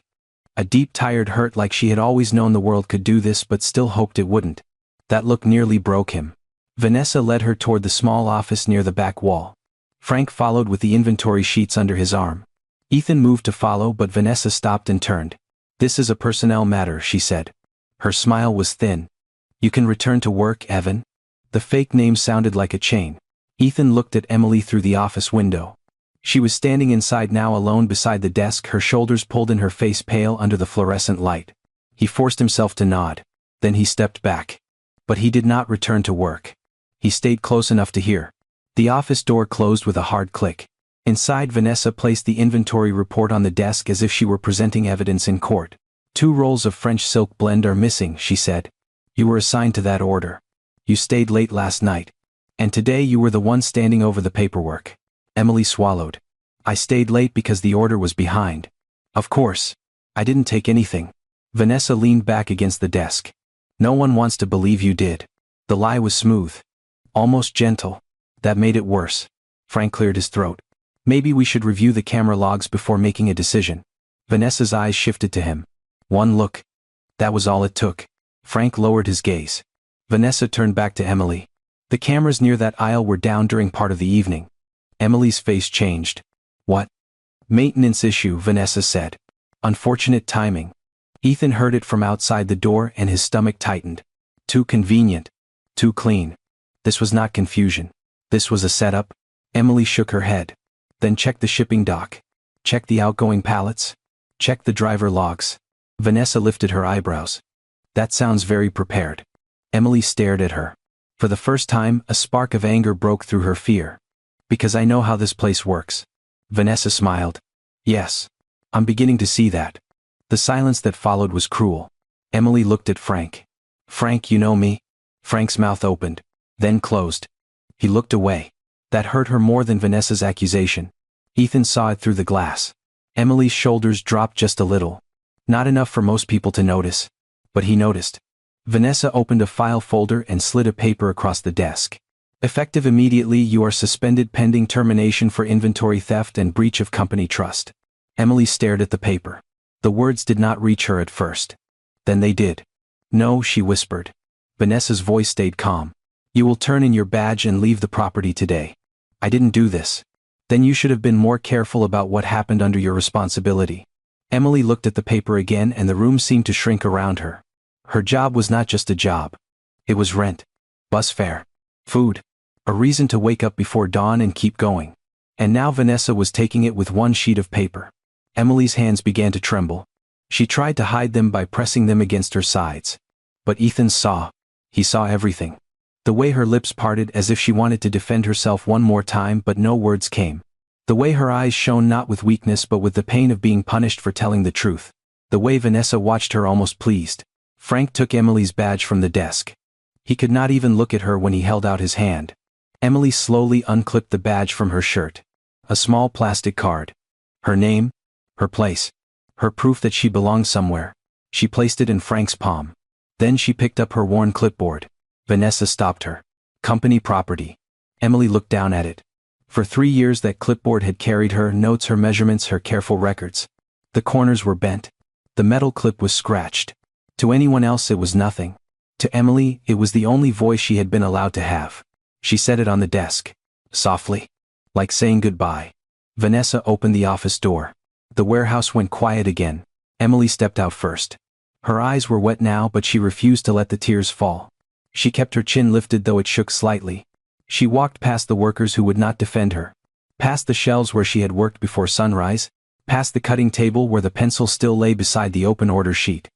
A deep, tired hurt, like she had always known the world could do this but still hoped it wouldn't. That look nearly broke him. Vanessa led her toward the small office near the back wall. Frank followed with the inventory sheets under his arm. Ethan moved to follow, but Vanessa stopped and turned. This is a personnel matter, she said. Her smile was thin. You can return to work, Evan. The fake name sounded like a chain. Ethan looked at Emily through the office window. She was standing inside now, alone beside the desk, her shoulders pulled and her face pale under the fluorescent light. He forced himself to nod. Then he stepped back. But he did not return to work. He stayed close enough to hear. The office door closed with a hard click. Inside, Vanessa placed the inventory report on the desk as if she were presenting evidence in court. 2 rolls of French silk blend are missing, she said. You were assigned to that order. You stayed late last night. And today you were the one standing over the paperwork. Emily swallowed. I stayed late because the order was behind. Of course. I didn't take anything. Vanessa leaned back against the desk. No one wants to believe you did. The lie was smooth. Almost gentle. That made it worse. Frank cleared his throat. Maybe we should review the camera logs before making a decision. Vanessa's eyes shifted to him. One look. That was all it took. Frank lowered his gaze. Vanessa turned back to Emily. The cameras near that aisle were down during part of the evening. Emily's face changed. What? Maintenance issue, Vanessa said. Unfortunate timing. Ethan heard it from outside the door and his stomach tightened. Too convenient. Too clean. This was not confusion. This was a setup. Emily shook her head. Then check the shipping dock. Check the outgoing pallets. Check the driver logs. Vanessa lifted her eyebrows. That sounds very prepared. Emily stared at her. For the first time, a spark of anger broke through her fear. Because I know how this place works. Vanessa smiled. Yes. I'm beginning to see that. The silence that followed was cruel. Emily looked at Frank. Frank, you know me? Frank's mouth opened, then closed. He looked away. That hurt her more than Vanessa's accusation. Ethan saw it through the glass. Emily's shoulders dropped just a little. Not enough for most people to notice. But he noticed. Vanessa opened a file folder and slid a paper across the desk. Effective immediately, you are suspended pending termination for inventory theft and breach of company trust. Emily stared at the paper. The words did not reach her at first. Then they did. No, she whispered. Vanessa's voice stayed calm. You will turn in your badge and leave the property today. I didn't do this. Then you should have been more careful about what happened under your responsibility. Emily looked at the paper again and the room seemed to shrink around her. Her job was not just a job. It was rent, bus fare, food, a reason to wake up before dawn and keep going. And now Vanessa was taking it with one sheet of paper. Emily's hands began to tremble. She tried to hide them by pressing them against her sides. But Ethan saw. He saw everything. The way her lips parted as if she wanted to defend herself one more time but no words came. The way her eyes shone not with weakness but with the pain of being punished for telling the truth. The way Vanessa watched her almost pleased. Frank took Emily's badge from the desk. He could not even look at her when he held out his hand. Emily slowly unclipped the badge from her shirt. A small plastic card. Her name, her place, her proof that she belonged somewhere. She placed it in Frank's palm. Then she picked up her worn clipboard. Vanessa stopped her. Company property. Emily looked down at it. For 3 years that clipboard had carried her notes, her measurements, her careful records. The corners were bent. The metal clip was scratched. To anyone else it was nothing. To Emily, it was the only voice she had been allowed to have. She set it on the desk. Softly. Like saying goodbye. Vanessa opened the office door. The warehouse went quiet again. Emily stepped out first. Her eyes were wet now but she refused to let the tears fall. She kept her chin lifted though it shook slightly. She walked past the workers who would not defend her. Past the shelves where she had worked before sunrise. Past the cutting table where the pencil still lay beside the open order sheet.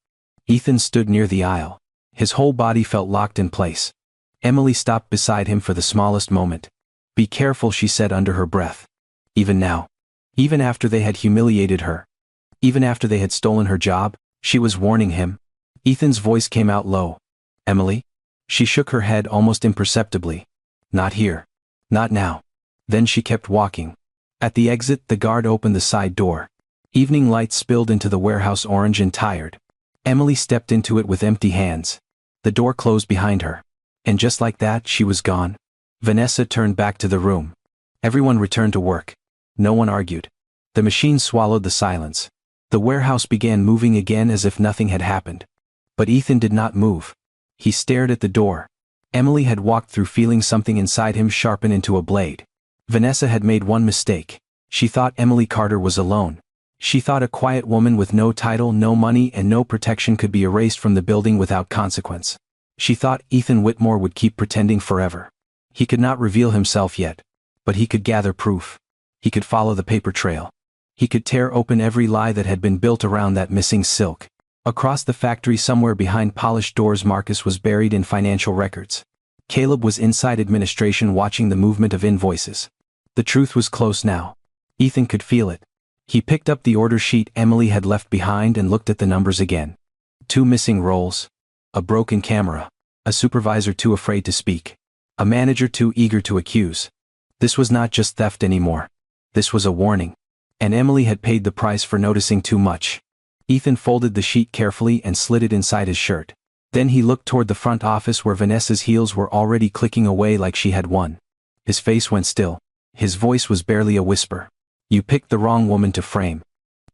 Ethan stood near the aisle. His whole body felt locked in place. Emily stopped beside him for the smallest moment. Be careful, she said under her breath. Even now. Even after they had humiliated her. Even after they had stolen her job, she was warning him. Ethan's voice came out low. Emily? She shook her head almost imperceptibly. Not here. Not now. Then she kept walking. At the exit, the guard opened the side door. Evening light spilled into the warehouse, orange and tired. Emily stepped into it with empty hands. The door closed behind her. And just like that, she was gone. Vanessa turned back to the room. Everyone returned to work. No one argued. The machine swallowed the silence. The warehouse began moving again as if nothing had happened. But Ethan did not move. He stared at the door. Emily had walked through feeling something inside him sharpen into a blade. Vanessa had made one mistake. She thought Emily Carter was alone. She thought a quiet woman with no title, no money and no protection could be erased from the building without consequence. She thought Ethan Whitmore would keep pretending forever. He could not reveal himself yet. But he could gather proof. He could follow the paper trail. He could tear open every lie that had been built around that missing silk. Across the factory somewhere behind polished doors, Marcus was buried in financial records. Caleb was inside administration watching the movement of invoices. The truth was close now. Ethan could feel it. He picked up the order sheet Emily had left behind and looked at the numbers again. 2 missing roles. A broken camera. A supervisor too afraid to speak. A manager too eager to accuse. This was not just theft anymore. This was a warning. And Emily had paid the price for noticing too much. Ethan folded the sheet carefully and slid it inside his shirt. Then he looked toward the front office where Vanessa's heels were already clicking away like she had won. His face went still. His voice was barely a whisper. You picked the wrong woman to frame.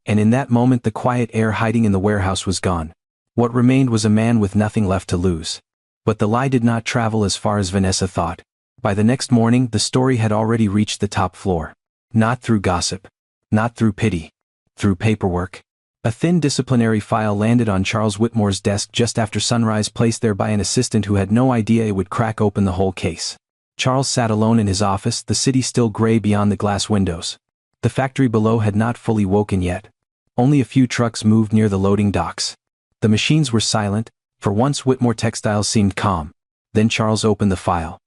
And in that moment the quiet air hiding in the warehouse was gone. What remained was a man with nothing left to lose. But the lie did not travel as far as Vanessa thought. By the next morning the story had already reached the top floor. Not through gossip. Not through pity. Through paperwork. A thin disciplinary file landed on Charles Whitmore's desk just after sunrise, placed there by an assistant who had no idea it would crack open the whole case. Charles sat alone in his office, the city still gray beyond the glass windows. The factory below had not fully woken yet. Only a few trucks moved near the loading docks. The machines were silent. For once Whitmore Textiles seemed calm. Then Charles opened the file.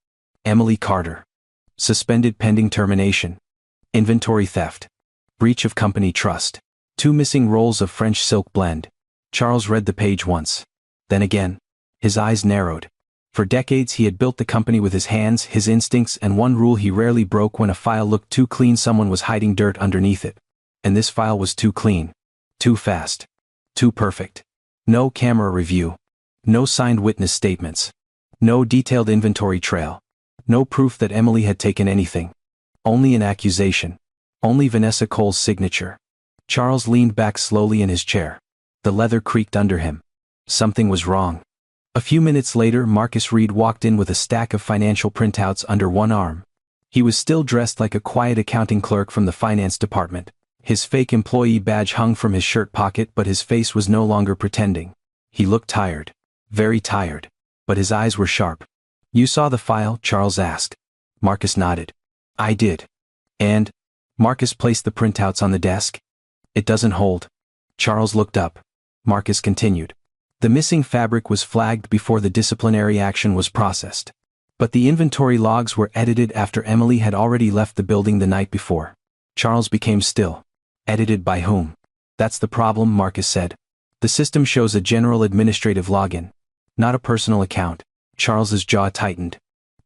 Emily Carter. Suspended pending termination. Inventory theft. Breach of company trust. 2 missing rolls of French silk blend. Charles read the page once. Then again. His eyes narrowed. For decades he had built the company with his hands, his instincts, and one rule he rarely broke: when a file looked too clean, someone was hiding dirt underneath it. And this file was too clean. Too fast. Too perfect. No camera review. No signed witness statements. No detailed inventory trail. No proof that Emily had taken anything. Only an accusation. Only Vanessa Cole's signature. Charles leaned back slowly in his chair. The leather creaked under him. Something was wrong. A few minutes later, Marcus Reed walked in with a stack of financial printouts under one arm. He was still dressed like a quiet accounting clerk from the finance department. His fake employee badge hung from his shirt pocket, but his face was no longer pretending. He looked tired. Very tired. But his eyes were sharp. "You saw the file?" Charles asked. Marcus nodded. "I did." "And?" Marcus placed the printouts on the desk. "It doesn't hold." Charles looked up. Marcus continued. "The missing fabric was flagged before the disciplinary action was processed. But the inventory logs were edited after Emily had already left the building the night before." Charles became still. "Edited by whom?" "That's the problem," Marcus said. "The system shows a general administrative login. Not a personal account." Charles's jaw tightened.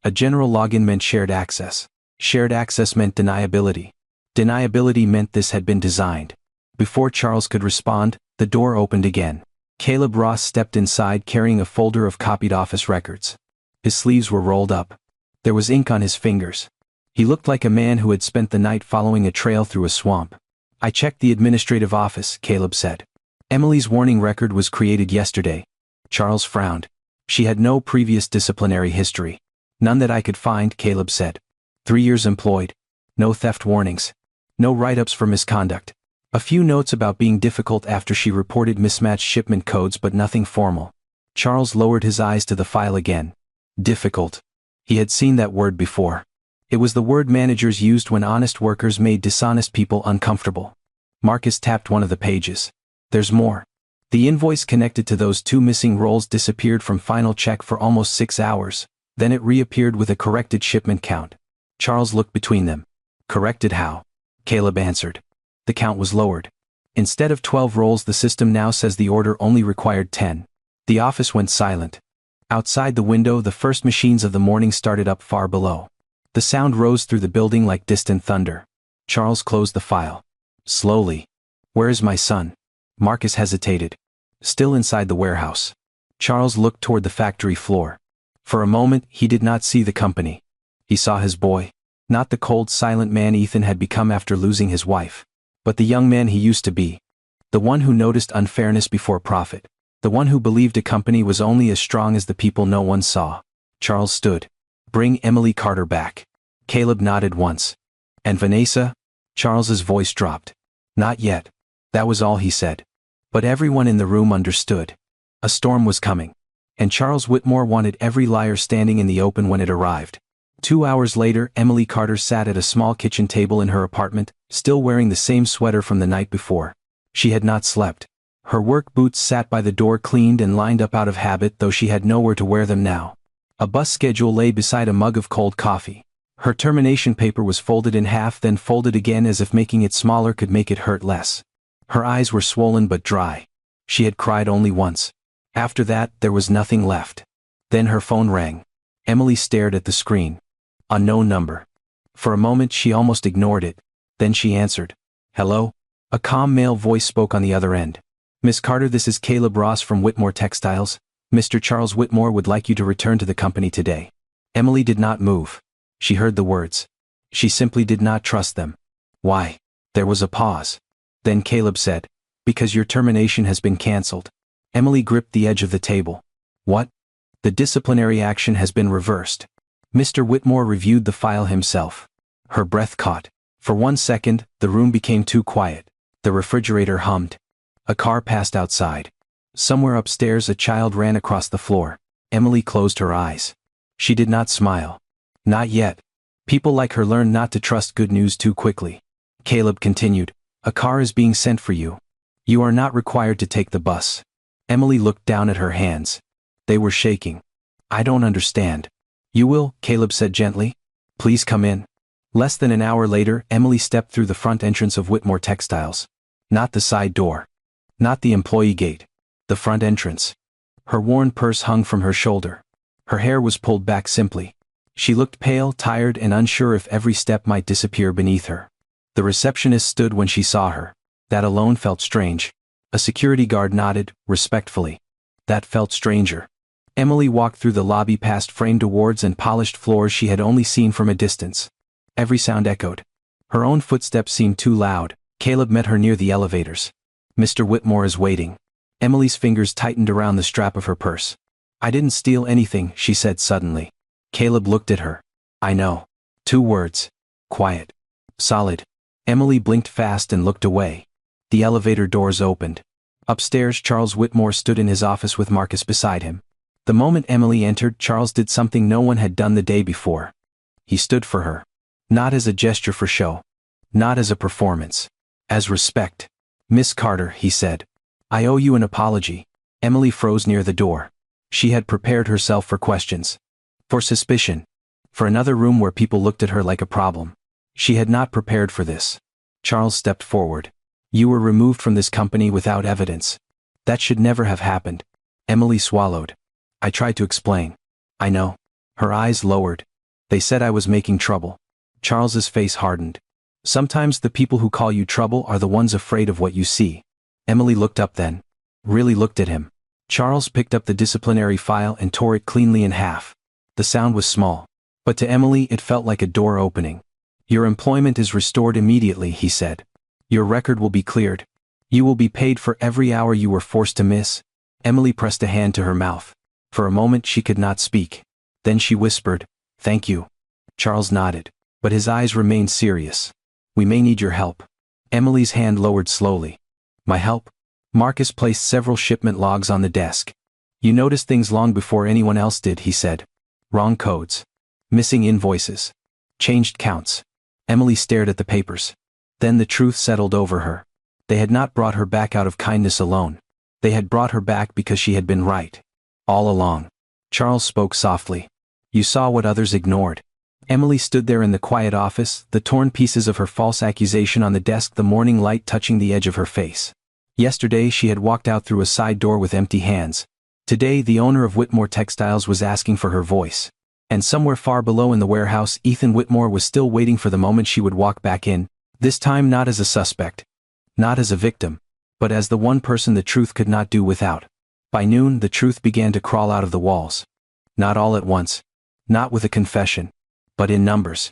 A general login meant shared access. Shared access meant deniability. Deniability meant this had been designed. Before Charles could respond, the door opened again. Caleb Ross stepped inside carrying a folder of copied office records. His sleeves were rolled up. There was ink on his fingers. He looked like a man who had spent the night following a trail through a swamp. "I checked the administrative office," Caleb said. "Emily's warning record was created yesterday." Charles frowned. "She had no previous disciplinary history." "None that I could find," Caleb said. 3 years employed. No theft warnings. No write-ups for misconduct. A few notes about being difficult after she reported mismatched shipment codes, but nothing formal. Charles lowered his eyes to the file again. Difficult. He had seen that word before. It was the word managers used when honest workers made dishonest people uncomfortable. Marcus tapped one of the pages. "There's more." The invoice connected to those 2 missing rolls disappeared from final check for almost 6 hours. Then it reappeared with a corrected shipment count. Charles looked between them. "Corrected how?" Caleb answered. "The count was lowered. Instead of 12 rolls, the system now says the order only required 10. The office went silent. Outside the window, the first machines of the morning started up far below. The sound rose through the building like distant thunder. Charles closed the file. Slowly. "Where is my son?" Marcus hesitated. "Still inside the warehouse." Charles looked toward the factory floor. For a moment, he did not see the company. He saw his boy. Not the cold, silent man Ethan had become after losing his wife. But the young man he used to be. The one who noticed unfairness before profit. The one who believed a company was only as strong as the people no one saw. Charles stood. "Bring Emily Carter back." Caleb nodded once. "And Vanessa?" Charles's voice dropped. "Not yet." That was all he said. But everyone in the room understood. A storm was coming. And Charles Whitmore wanted every liar standing in the open when it arrived. 2 hours later, Emily Carter sat at a small kitchen table in her apartment, still wearing the same sweater from the night before. She had not slept. Her work boots sat by the door, cleaned and lined up out of habit, though she had nowhere to wear them now. A bus schedule lay beside a mug of cold coffee. Her termination paper was folded in half, then folded again, as if making it smaller could make it hurt less. Her eyes were swollen but dry. She had cried only once. After that, there was nothing left. Then her phone rang. Emily stared at the screen. Unknown number. For a moment she almost ignored it. Then she answered. "Hello?" A calm male voice spoke on the other end. "Miss Carter, this is Caleb Ross from Whitmore Textiles. Mr. Charles Whitmore would like you to return to the company today." Emily did not move. She heard the words. She simply did not trust them. "Why?" There was a pause. Then Caleb said, "Because your termination has been cancelled." Emily gripped the edge of the table. "What?" "The disciplinary action has been reversed." Mr. Whitmore reviewed the file himself. Her breath caught. For 1 second, the room became too quiet. The refrigerator hummed. A car passed outside. Somewhere upstairs a child ran across the floor. Emily closed her eyes. She did not smile. Not yet. People like her learn not to trust good news too quickly. Caleb continued, "A car is being sent for you. You are not required to take the bus." Emily looked down at her hands. They were shaking. "I don't understand." "You will," Caleb said gently. "Please come in." Less than an hour later, Emily stepped through the front entrance of Whitmore Textiles. Not the side door. Not the employee gate. The front entrance. Her worn purse hung from her shoulder. Her hair was pulled back simply. She looked pale, tired, and unsure if every step might disappear beneath her. The receptionist stood when she saw her. That alone felt strange. A security guard nodded, respectfully. That felt stranger. Emily walked through the lobby past framed awards and polished floors she had only seen from a distance. Every sound echoed. Her own footsteps seemed too loud. Caleb met her near the elevators. "Mr. Whitmore is waiting." Emily's fingers tightened around the strap of her purse. "I didn't steal anything," she said suddenly. Caleb looked at her. "I know." 2 words. Quiet. Solid. Emily blinked fast and looked away. The elevator doors opened. Upstairs, Charles Whitmore stood in his office with Marcus beside him. The moment Emily entered, Charles did something no one had done the day before. He stood for her. Not as a gesture for show. Not as a performance. As respect. "Miss Carter," he said. "I owe you an apology." Emily froze near the door. She had prepared herself for questions. For suspicion. For another room where people looked at her like a problem. She had not prepared for this. Charles stepped forward. "You were removed from this company without evidence. That should never have happened." Emily swallowed. "I tried to explain." "I know." Her eyes lowered. "They said I was making trouble." Charles's face hardened. "Sometimes the people who call you trouble are the ones afraid of what you see." Emily looked up then. Really looked at him. Charles picked up the disciplinary file and tore it cleanly in half. The sound was small. But to Emily it felt like a door opening. "Your employment is restored immediately," he said. "Your record will be cleared. You will be paid for every hour you were forced to miss." Emily pressed a hand to her mouth. For a moment she could not speak. Then she whispered, "Thank you." Charles nodded. But his eyes remained serious. "We may need your help." Emily's hand lowered slowly. "My help?" Marcus placed several shipment logs on the desk. "You noticed things long before anyone else did," he said. "Wrong codes. Missing invoices. Changed counts." Emily stared at the papers. Then the truth settled over her. They had not brought her back out of kindness alone. They had brought her back because she had been right. All along. Charles spoke softly. "You saw what others ignored." Emily stood there in the quiet office, the torn pieces of her false accusation on the desk, the morning light touching the edge of her face. Yesterday she had walked out through a side door with empty hands. Today the owner of Whitmore Textiles was asking for her voice. And somewhere far below in the warehouse, Ethan Whitmore was still waiting for the moment she would walk back in, this time not as a suspect. Not as a victim. But as the one person the truth could not do without. By noon the truth began to crawl out of the walls. Not all at once. Not with a confession. But in numbers.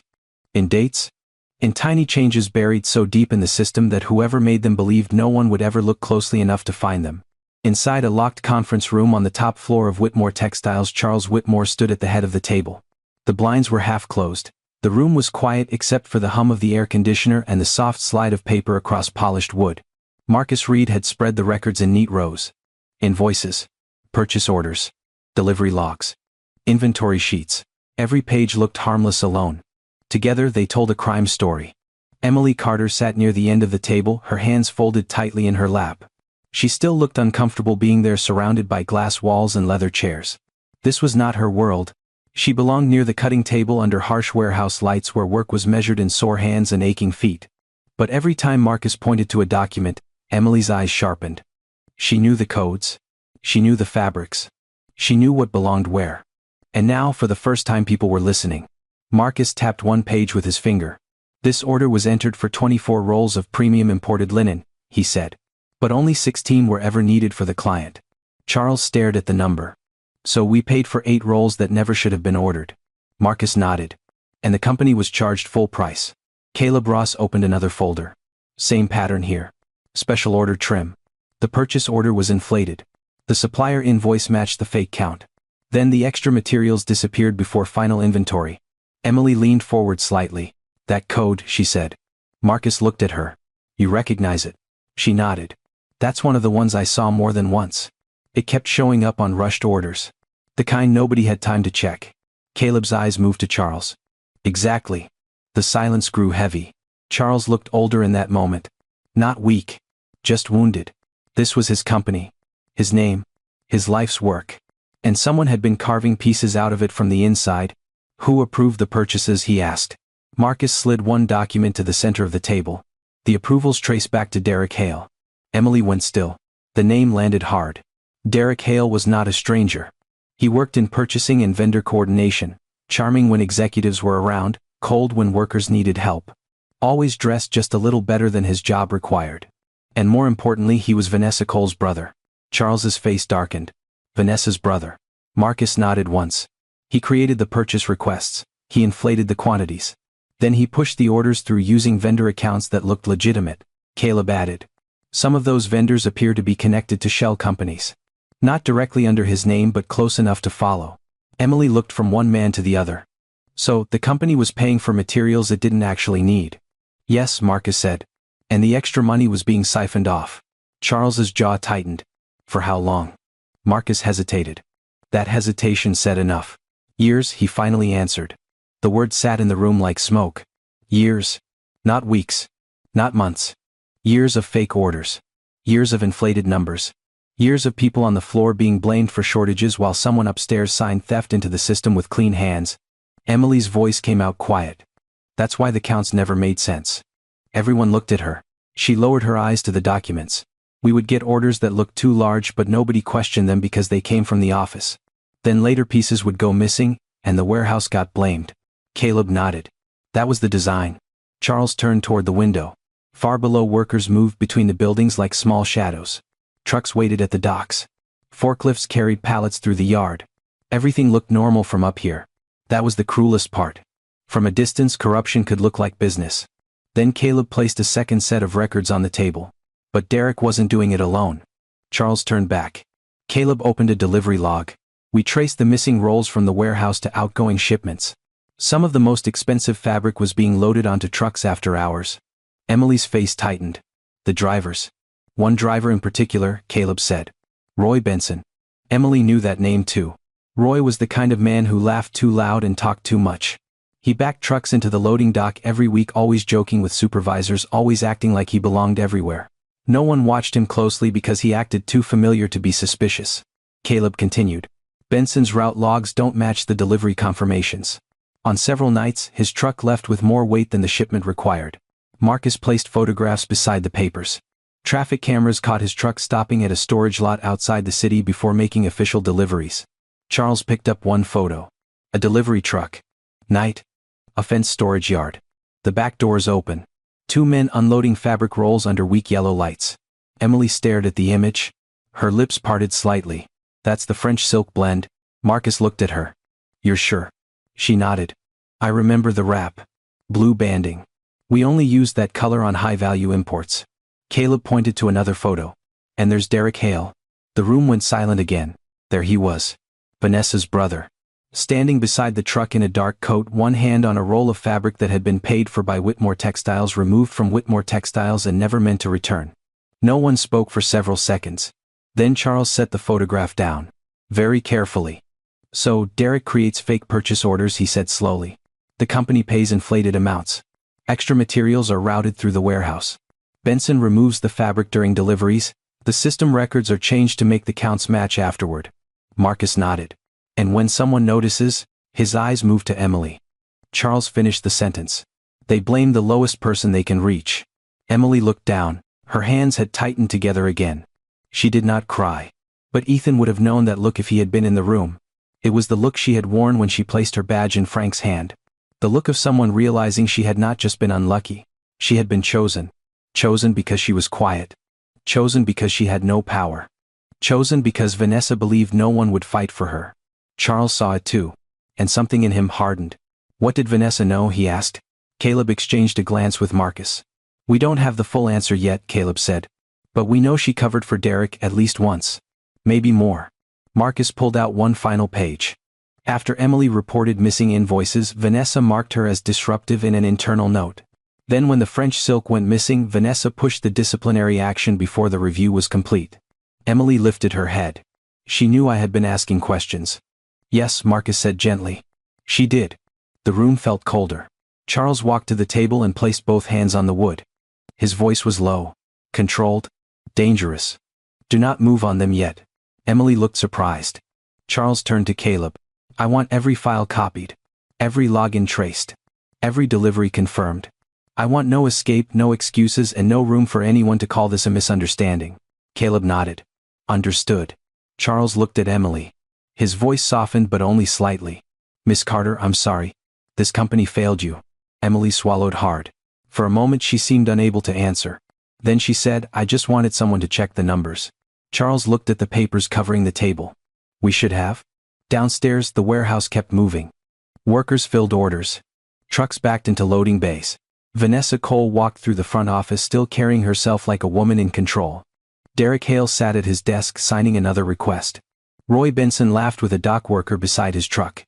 In dates. In tiny changes buried so deep in the system that whoever made them believed no one would ever look closely enough to find them. Inside a locked conference room on the top floor of Whitmore Textiles, Charles Whitmore stood at the head of the table. The blinds were half closed. The room was quiet except for the hum of the air conditioner and the soft slide of paper across polished wood. Marcus Reed had spread the records in neat rows. Invoices. Purchase orders. Delivery logs. Inventory sheets. Every page looked harmless alone. Together they told a crime story. Emily Carter sat near the end of the table, her hands folded tightly in her lap. She still looked uncomfortable being there, surrounded by glass walls and leather chairs. This was not her world. She belonged near the cutting table under harsh warehouse lights where work was measured in sore hands and aching feet. But every time Marcus pointed to a document, Emily's eyes sharpened. She knew the codes. She knew the fabrics. She knew what belonged where. And now, for the first time, people were listening. Marcus tapped one page with his finger. "This order was entered for 24 rolls of premium imported linen," he said. "But only 16 were ever needed for the client." Charles stared at the number. "So we paid for 8 rolls that never should have been ordered." Marcus nodded. "And the company was charged full price." Caleb Ross opened another folder. "Same pattern here. Special order trim." The purchase order was inflated. The supplier invoice matched the fake count. Then the extra materials disappeared before final inventory. Emily leaned forward slightly. "That code," she said. Marcus looked at her. "You recognize it?" She nodded. That's one of the ones I saw more than once. It kept showing up on rushed orders. The kind nobody had time to check. Caleb's eyes moved to Charles. Exactly. The silence grew heavy. Charles looked older in that moment. Not weak. Just wounded. This was his company. His name. His life's work. And someone had been carving pieces out of it from the inside. Who approved the purchases, he asked. Marcus slid one document to the center of the table. The approvals traced back to Derek Hale. Emily went still. The name landed hard. Derek Hale was not a stranger. He worked in purchasing and vendor coordination, charming when executives were around, cold when workers needed help. Always dressed just a little better than his job required. And more importantly, he was Vanessa Cole's brother. Charles's face darkened. Vanessa's brother. Marcus nodded once. He created the purchase requests. He inflated the quantities. Then he pushed the orders through using vendor accounts that looked legitimate. Caleb added. Some of those vendors appear to be connected to shell companies. Not directly under his name but close enough to follow. Emily looked from one man to the other. So, the company was paying for materials it didn't actually need. Yes, Marcus said. And the extra money was being siphoned off. Charles's jaw tightened. For how long? Marcus hesitated. That hesitation said enough. Years, he finally answered. The word sat in the room like smoke. Years. Not weeks. Not months. Years of fake orders. Years of inflated numbers. Years of people on the floor being blamed for shortages while someone upstairs signed theft into the system with clean hands. Emily's voice came out quiet. That's why the counts never made sense. Everyone looked at her. She lowered her eyes to the documents. We would get orders that looked too large but nobody questioned them because they came from the office. Then later pieces would go missing, and the warehouse got blamed. Caleb nodded. That was the design. Charles turned toward the window. Far below, workers moved between the buildings like small shadows. Trucks waited at the docks. Forklifts carried pallets through the yard. Everything looked normal from up here. That was the cruelest part. From a distance, corruption could look like business. Then Caleb placed a second set of records on the table. But Derek wasn't doing it alone. Charles turned back. Caleb opened a delivery log. We traced the missing rolls from the warehouse to outgoing shipments. Some of the most expensive fabric was being loaded onto trucks after hours. Emily's face tightened. The drivers. One driver in particular, Caleb said. Roy Benson. Emily knew that name too. Roy was the kind of man who laughed too loud and talked too much. He backed trucks into the loading dock every week, always joking with supervisors, always acting like he belonged everywhere. No one watched him closely because he acted too familiar to be suspicious. Caleb continued. Benson's route logs don't match the delivery confirmations. On several nights, his truck left with more weight than the shipment required. Marcus placed photographs beside the papers. Traffic cameras caught his truck stopping at a storage lot outside the city before making official deliveries. Charles picked up one photo. A delivery truck. Night. A fenced storage yard. The back doors open. Two men unloading fabric rolls under weak yellow lights. Emily stared at the image. Her lips parted slightly. That's the French silk blend. Marcus looked at her. You're sure? She nodded. I remember the wrap. Blue banding. We only used that color on high-value imports. Caleb pointed to another photo. And there's Derek Hale. The room went silent again. There he was. Vanessa's brother. Standing beside the truck in a dark coat, one hand on a roll of fabric that had been paid for by Whitmore Textiles, removed from Whitmore Textiles and never meant to return. No one spoke for several seconds. Then Charles set the photograph down. Very carefully. So, Derek creates fake purchase orders, he said slowly. The company pays inflated amounts. Extra materials are routed through the warehouse. Benson removes the fabric during deliveries. The system records are changed to make the counts match afterward. Marcus nodded. And when someone notices, his eyes moved to Emily. Charles finished the sentence. They blame the lowest person they can reach. Emily looked down. Her hands had tightened together again. She did not cry. But Ethan would have known that look if he had been in the room. It was the look she had worn when she placed her badge in Frank's hand. The look of someone realizing she had not just been unlucky. She had been chosen. Chosen because she was quiet. Chosen because she had no power. Chosen because Vanessa believed no one would fight for her. Charles saw it too. And something in him hardened. What did Vanessa know, he asked. Caleb exchanged a glance with Marcus. We don't have the full answer yet, Caleb said. But we know she covered for Derek at least once. Maybe more. Marcus pulled out one final page. After Emily reported missing invoices, Vanessa marked her as disruptive in an internal note. Then when the French silk went missing, Vanessa pushed the disciplinary action before the review was complete. Emily lifted her head. She knew I had been asking questions. Yes, Marcus said gently. She did. The room felt colder. Charles walked to the table and placed both hands on the wood. His voice was low, controlled, dangerous. Do not move on them yet. Emily looked surprised. Charles turned to Caleb. I want every file copied. Every login traced. Every delivery confirmed. I want no escape, no excuses, and no room for anyone to call this a misunderstanding. Caleb nodded. Understood. Charles looked at Emily. His voice softened but only slightly. Miss Carter, I'm sorry. This company failed you. Emily swallowed hard. For a moment she seemed unable to answer. Then she said, I just wanted someone to check the numbers. Charles looked at the papers covering the table. We should have? Downstairs, the warehouse kept moving. Workers filled orders. Trucks backed into loading bays. Vanessa Cole walked through the front office still carrying herself like a woman in control. Derek Hale sat at his desk signing another request. Roy Benson laughed with a dock worker beside his truck.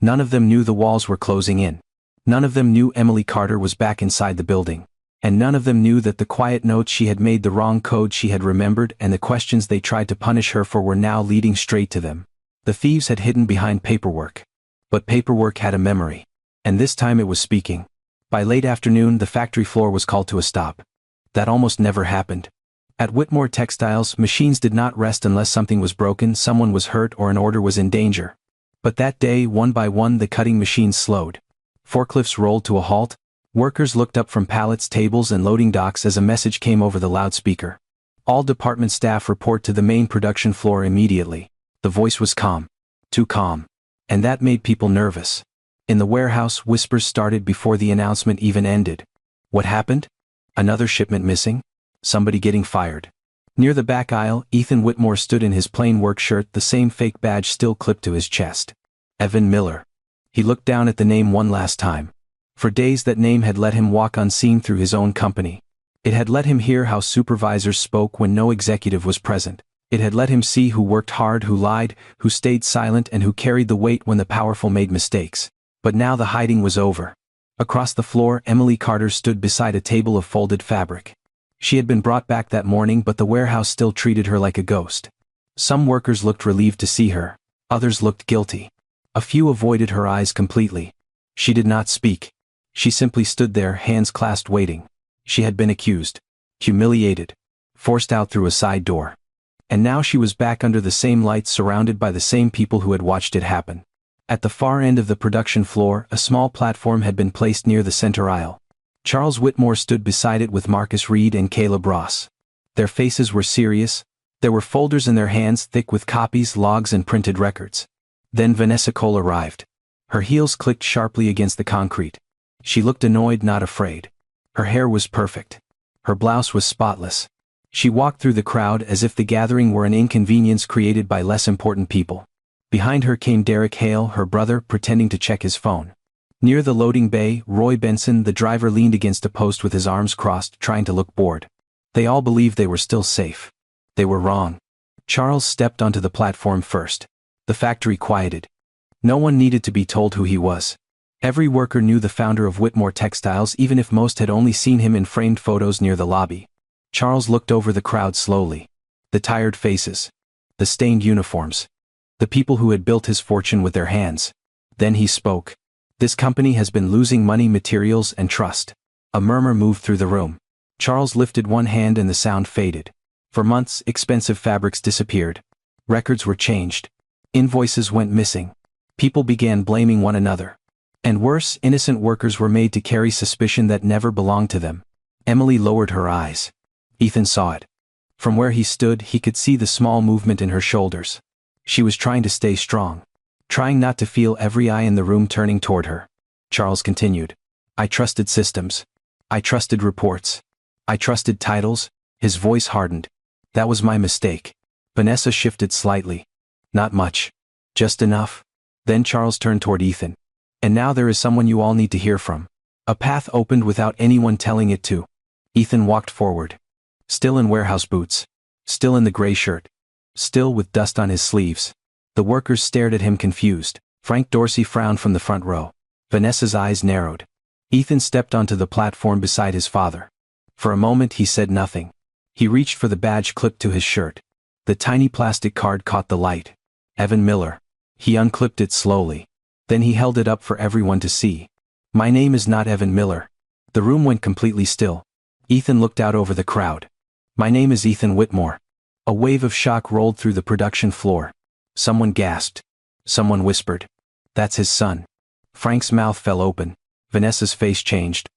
None of them knew the walls were closing in. None of them knew Emily Carter was back inside the building. And none of them knew that the quiet notes she had made, the wrong code she had remembered, and the questions they tried to punish her for were now leading straight to them. The thieves had hidden behind paperwork. But paperwork had a memory. And this time it was speaking. By late afternoon, the factory floor was called to a stop. That almost never happened. At Whitmore Textiles, machines did not rest unless something was broken, someone was hurt, or an order was in danger. But that day, one by one, the cutting machines slowed. Forklifts rolled to a halt. Workers looked up from pallets, tables, and loading docks as a message came over the loudspeaker. All department staff report to the main production floor immediately. The voice was calm. Too calm. And that made people nervous. In the warehouse, whispers started before the announcement even ended. What happened? Another shipment missing? Somebody getting fired. Near the back aisle, Ethan Whitmore stood in his plain work shirt, the same fake badge still clipped to his chest. Evan Miller. He looked down at the name one last time. For days that name had let him walk unseen through his own company. It had let him hear how supervisors spoke when no executive was present. It had let him see who worked hard, who lied, who stayed silent, and who carried the weight when the powerful made mistakes. But now the hiding was over. Across the floor, Emily Carter stood beside a table of folded fabric. She had been brought back that morning, but the warehouse still treated her like a ghost. Some workers looked relieved to see her. Others looked guilty. A few avoided her eyes completely. She did not speak. She simply stood there, hands clasped, waiting. She had been accused, humiliated, forced out through a side door. And now she was back under the same lights, surrounded by the same people who had watched it happen. At the far end of the production floor, a small platform had been placed near the center aisle. Charles Whitmore stood beside it with Marcus Reed and Caleb Ross. Their faces were serious. There were folders in their hands, thick with copies, logs, and printed records. Then Vanessa Cole arrived. Her heels clicked sharply against the concrete. She looked annoyed, not afraid. Her hair was perfect. Her blouse was spotless. She walked through the crowd as if the gathering were an inconvenience created by less important people. Behind her came Derek Hale, her brother, pretending to check his phone. Near the loading bay, Roy Benson, the driver, leaned against a post with his arms crossed, trying to look bored. They all believed they were still safe. They were wrong. Charles stepped onto the platform first. The factory quieted. No one needed to be told who he was. Every worker knew the founder of Whitmore Textiles, even if most had only seen him in framed photos near the lobby. Charles looked over the crowd slowly. The tired faces. The stained uniforms. The people who had built his fortune with their hands. Then he spoke. This company has been losing money, materials, and trust. A murmur moved through the room. Charles lifted one hand and the sound faded. For months, expensive fabrics disappeared. Records were changed. Invoices went missing. People began blaming one another. And worse, innocent workers were made to carry suspicion that never belonged to them. Emily lowered her eyes. Ethan saw it. From where he stood, he could see the small movement in her shoulders. She was trying to stay strong. Trying not to feel every eye in the room turning toward her. Charles continued. I trusted systems. I trusted reports. I trusted titles. His voice hardened. That was my mistake. Vanessa shifted slightly. Not much. Just enough. Then Charles turned toward Ethan. And now there is someone you all need to hear from. A path opened without anyone telling it to. Ethan walked forward. Still in warehouse boots. Still in the gray shirt. Still with dust on his sleeves. The workers stared at him confused. Frank Dorsey frowned from the front row. Vanessa's eyes narrowed. Ethan stepped onto the platform beside his father. For a moment he said nothing. He reached for the badge clipped to his shirt. The tiny plastic card caught the light. Evan Miller. He unclipped it slowly. Then he held it up for everyone to see. My name is not Evan Miller. The room went completely still. Ethan looked out over the crowd. My name is Ethan Whitmore. A wave of shock rolled through the production floor. Someone gasped. Someone whispered. That's his son. Frank's mouth fell open. Vanessa's face changed.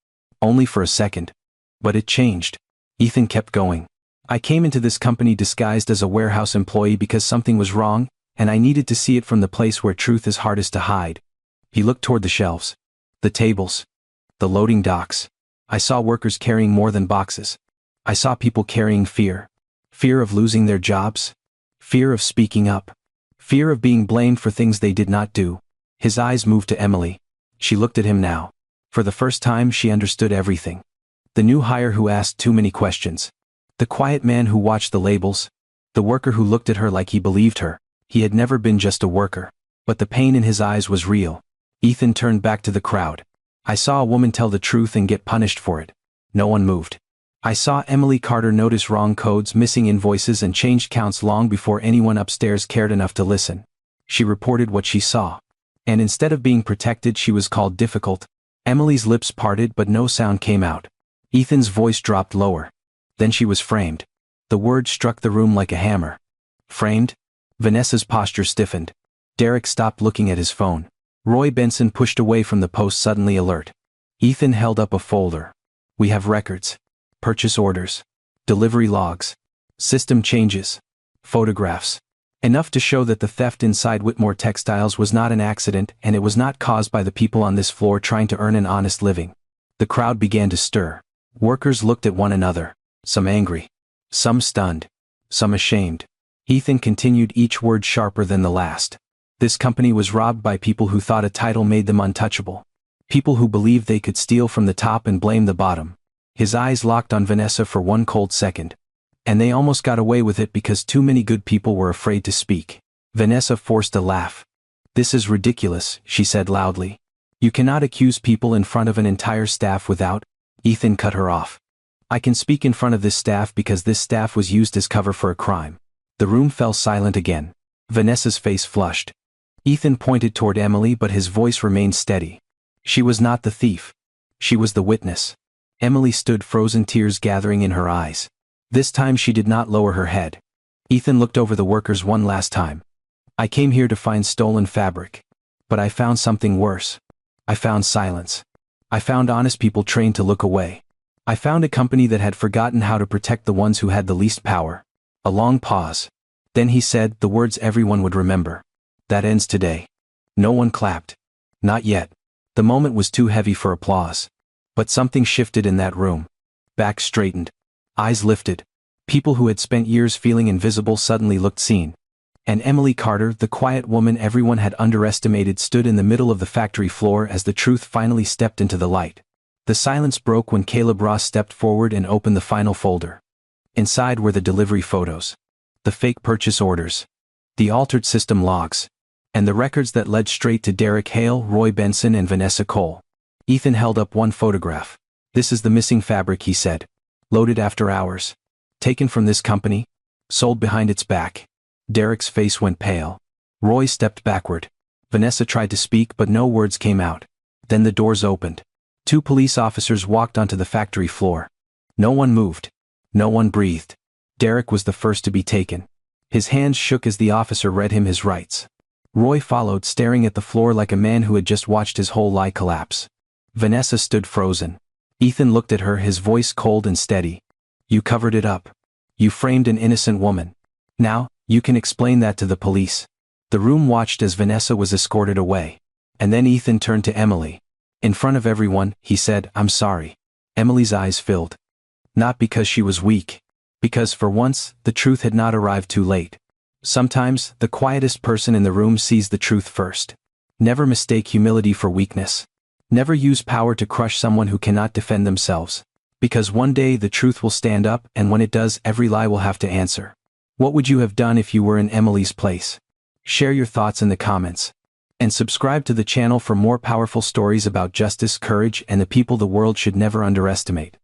Only for a second. But it changed. Ethan kept going. I came into this company disguised as a warehouse employee because something was wrong, and I needed to see it from the place where truth is hardest to hide. He looked toward the shelves. The tables. The loading docks. I saw workers carrying more than boxes. I saw people carrying fear. Fear of losing their jobs. Fear of speaking up. Fear of being blamed for things they did not do. His eyes moved to Emily. She looked at him now. For the first time she understood everything. The new hire who asked too many questions. The quiet man who watched the labels. The worker who looked at her like he believed her. He had never been just a worker. But the pain in his eyes was real. Ethan turned back to the crowd. I saw a woman tell the truth and get punished for it. No one moved. I saw Emily Carter notice wrong codes, missing invoices, and changed counts long before anyone upstairs cared enough to listen. She reported what she saw. And instead of being protected, she was called difficult. Emily's lips parted but no sound came out. Ethan's voice dropped lower. Then she was framed. The word struck the room like a hammer. Framed? Vanessa's posture stiffened. Derek stopped looking at his phone. Roy Benson pushed away from the post, suddenly alert. Ethan held up a folder. We have records. Purchase orders. Delivery logs. System changes. Photographs. Enough to show that the theft inside Whitmore Textiles was not an accident, and it was not caused by the people on this floor trying to earn an honest living. The crowd began to stir. Workers looked at one another. Some angry. Some stunned. Some ashamed. Ethan continued, each word sharper than the last. This company was robbed by people who thought a title made them untouchable. People who believed they could steal from the top and blame the bottom. His eyes locked on Vanessa for one cold second. And they almost got away with it because too many good people were afraid to speak. Vanessa forced a laugh. This is ridiculous, she said loudly. You cannot accuse people in front of an entire staff without... Ethan cut her off. I can speak in front of this staff because this staff was used as cover for a crime. The room fell silent again. Vanessa's face flushed. Ethan pointed toward Emily, but his voice remained steady. She was not the thief. She was the witness. Emily stood frozen, tears gathering in her eyes. This time she did not lower her head. Ethan looked over the workers one last time. I came here to find stolen fabric. But I found something worse. I found silence. I found honest people trained to look away. I found a company that had forgotten how to protect the ones who had the least power. A long pause. Then he said the words everyone would remember. That ends today. No one clapped. Not yet. The moment was too heavy for applause. But something shifted in that room. Backs straightened. Eyes lifted. People who had spent years feeling invisible suddenly looked seen. And Emily Carter, the quiet woman everyone had underestimated, stood in the middle of the factory floor as the truth finally stepped into the light. The silence broke when Caleb Ross stepped forward and opened the final folder. Inside were the delivery photos. The fake purchase orders. The altered system logs. And the records that led straight to Derek Hale, Roy Benson, and Vanessa Cole. Ethan held up one photograph. This is the missing fabric, he said. Loaded after hours. Taken from this company. Sold behind its back. Derek's face went pale. Roy stepped backward. Vanessa tried to speak, but no words came out. Then the doors opened. 2 police officers walked onto the factory floor. No one moved. No one breathed. Derek was the first to be taken. His hands shook as the officer read him his rights. Roy followed, staring at the floor like a man who had just watched his whole lie collapse. Vanessa stood frozen. Ethan looked at her, his voice cold and steady. You covered it up. You framed an innocent woman. Now, you can explain that to the police. The room watched as Vanessa was escorted away. And then Ethan turned to Emily. In front of everyone, he said, I'm sorry. Emily's eyes filled. Not because she was weak. Because for once, the truth had not arrived too late. Sometimes, the quietest person in the room sees the truth first. Never mistake humility for weakness. Never use power to crush someone who cannot defend themselves. Because one day the truth will stand up, and when it does, every lie will have to answer. What would you have done if you were in Emily's place? Share your thoughts in the comments. And subscribe to the channel for more powerful stories about justice, courage, and the people the world should never underestimate.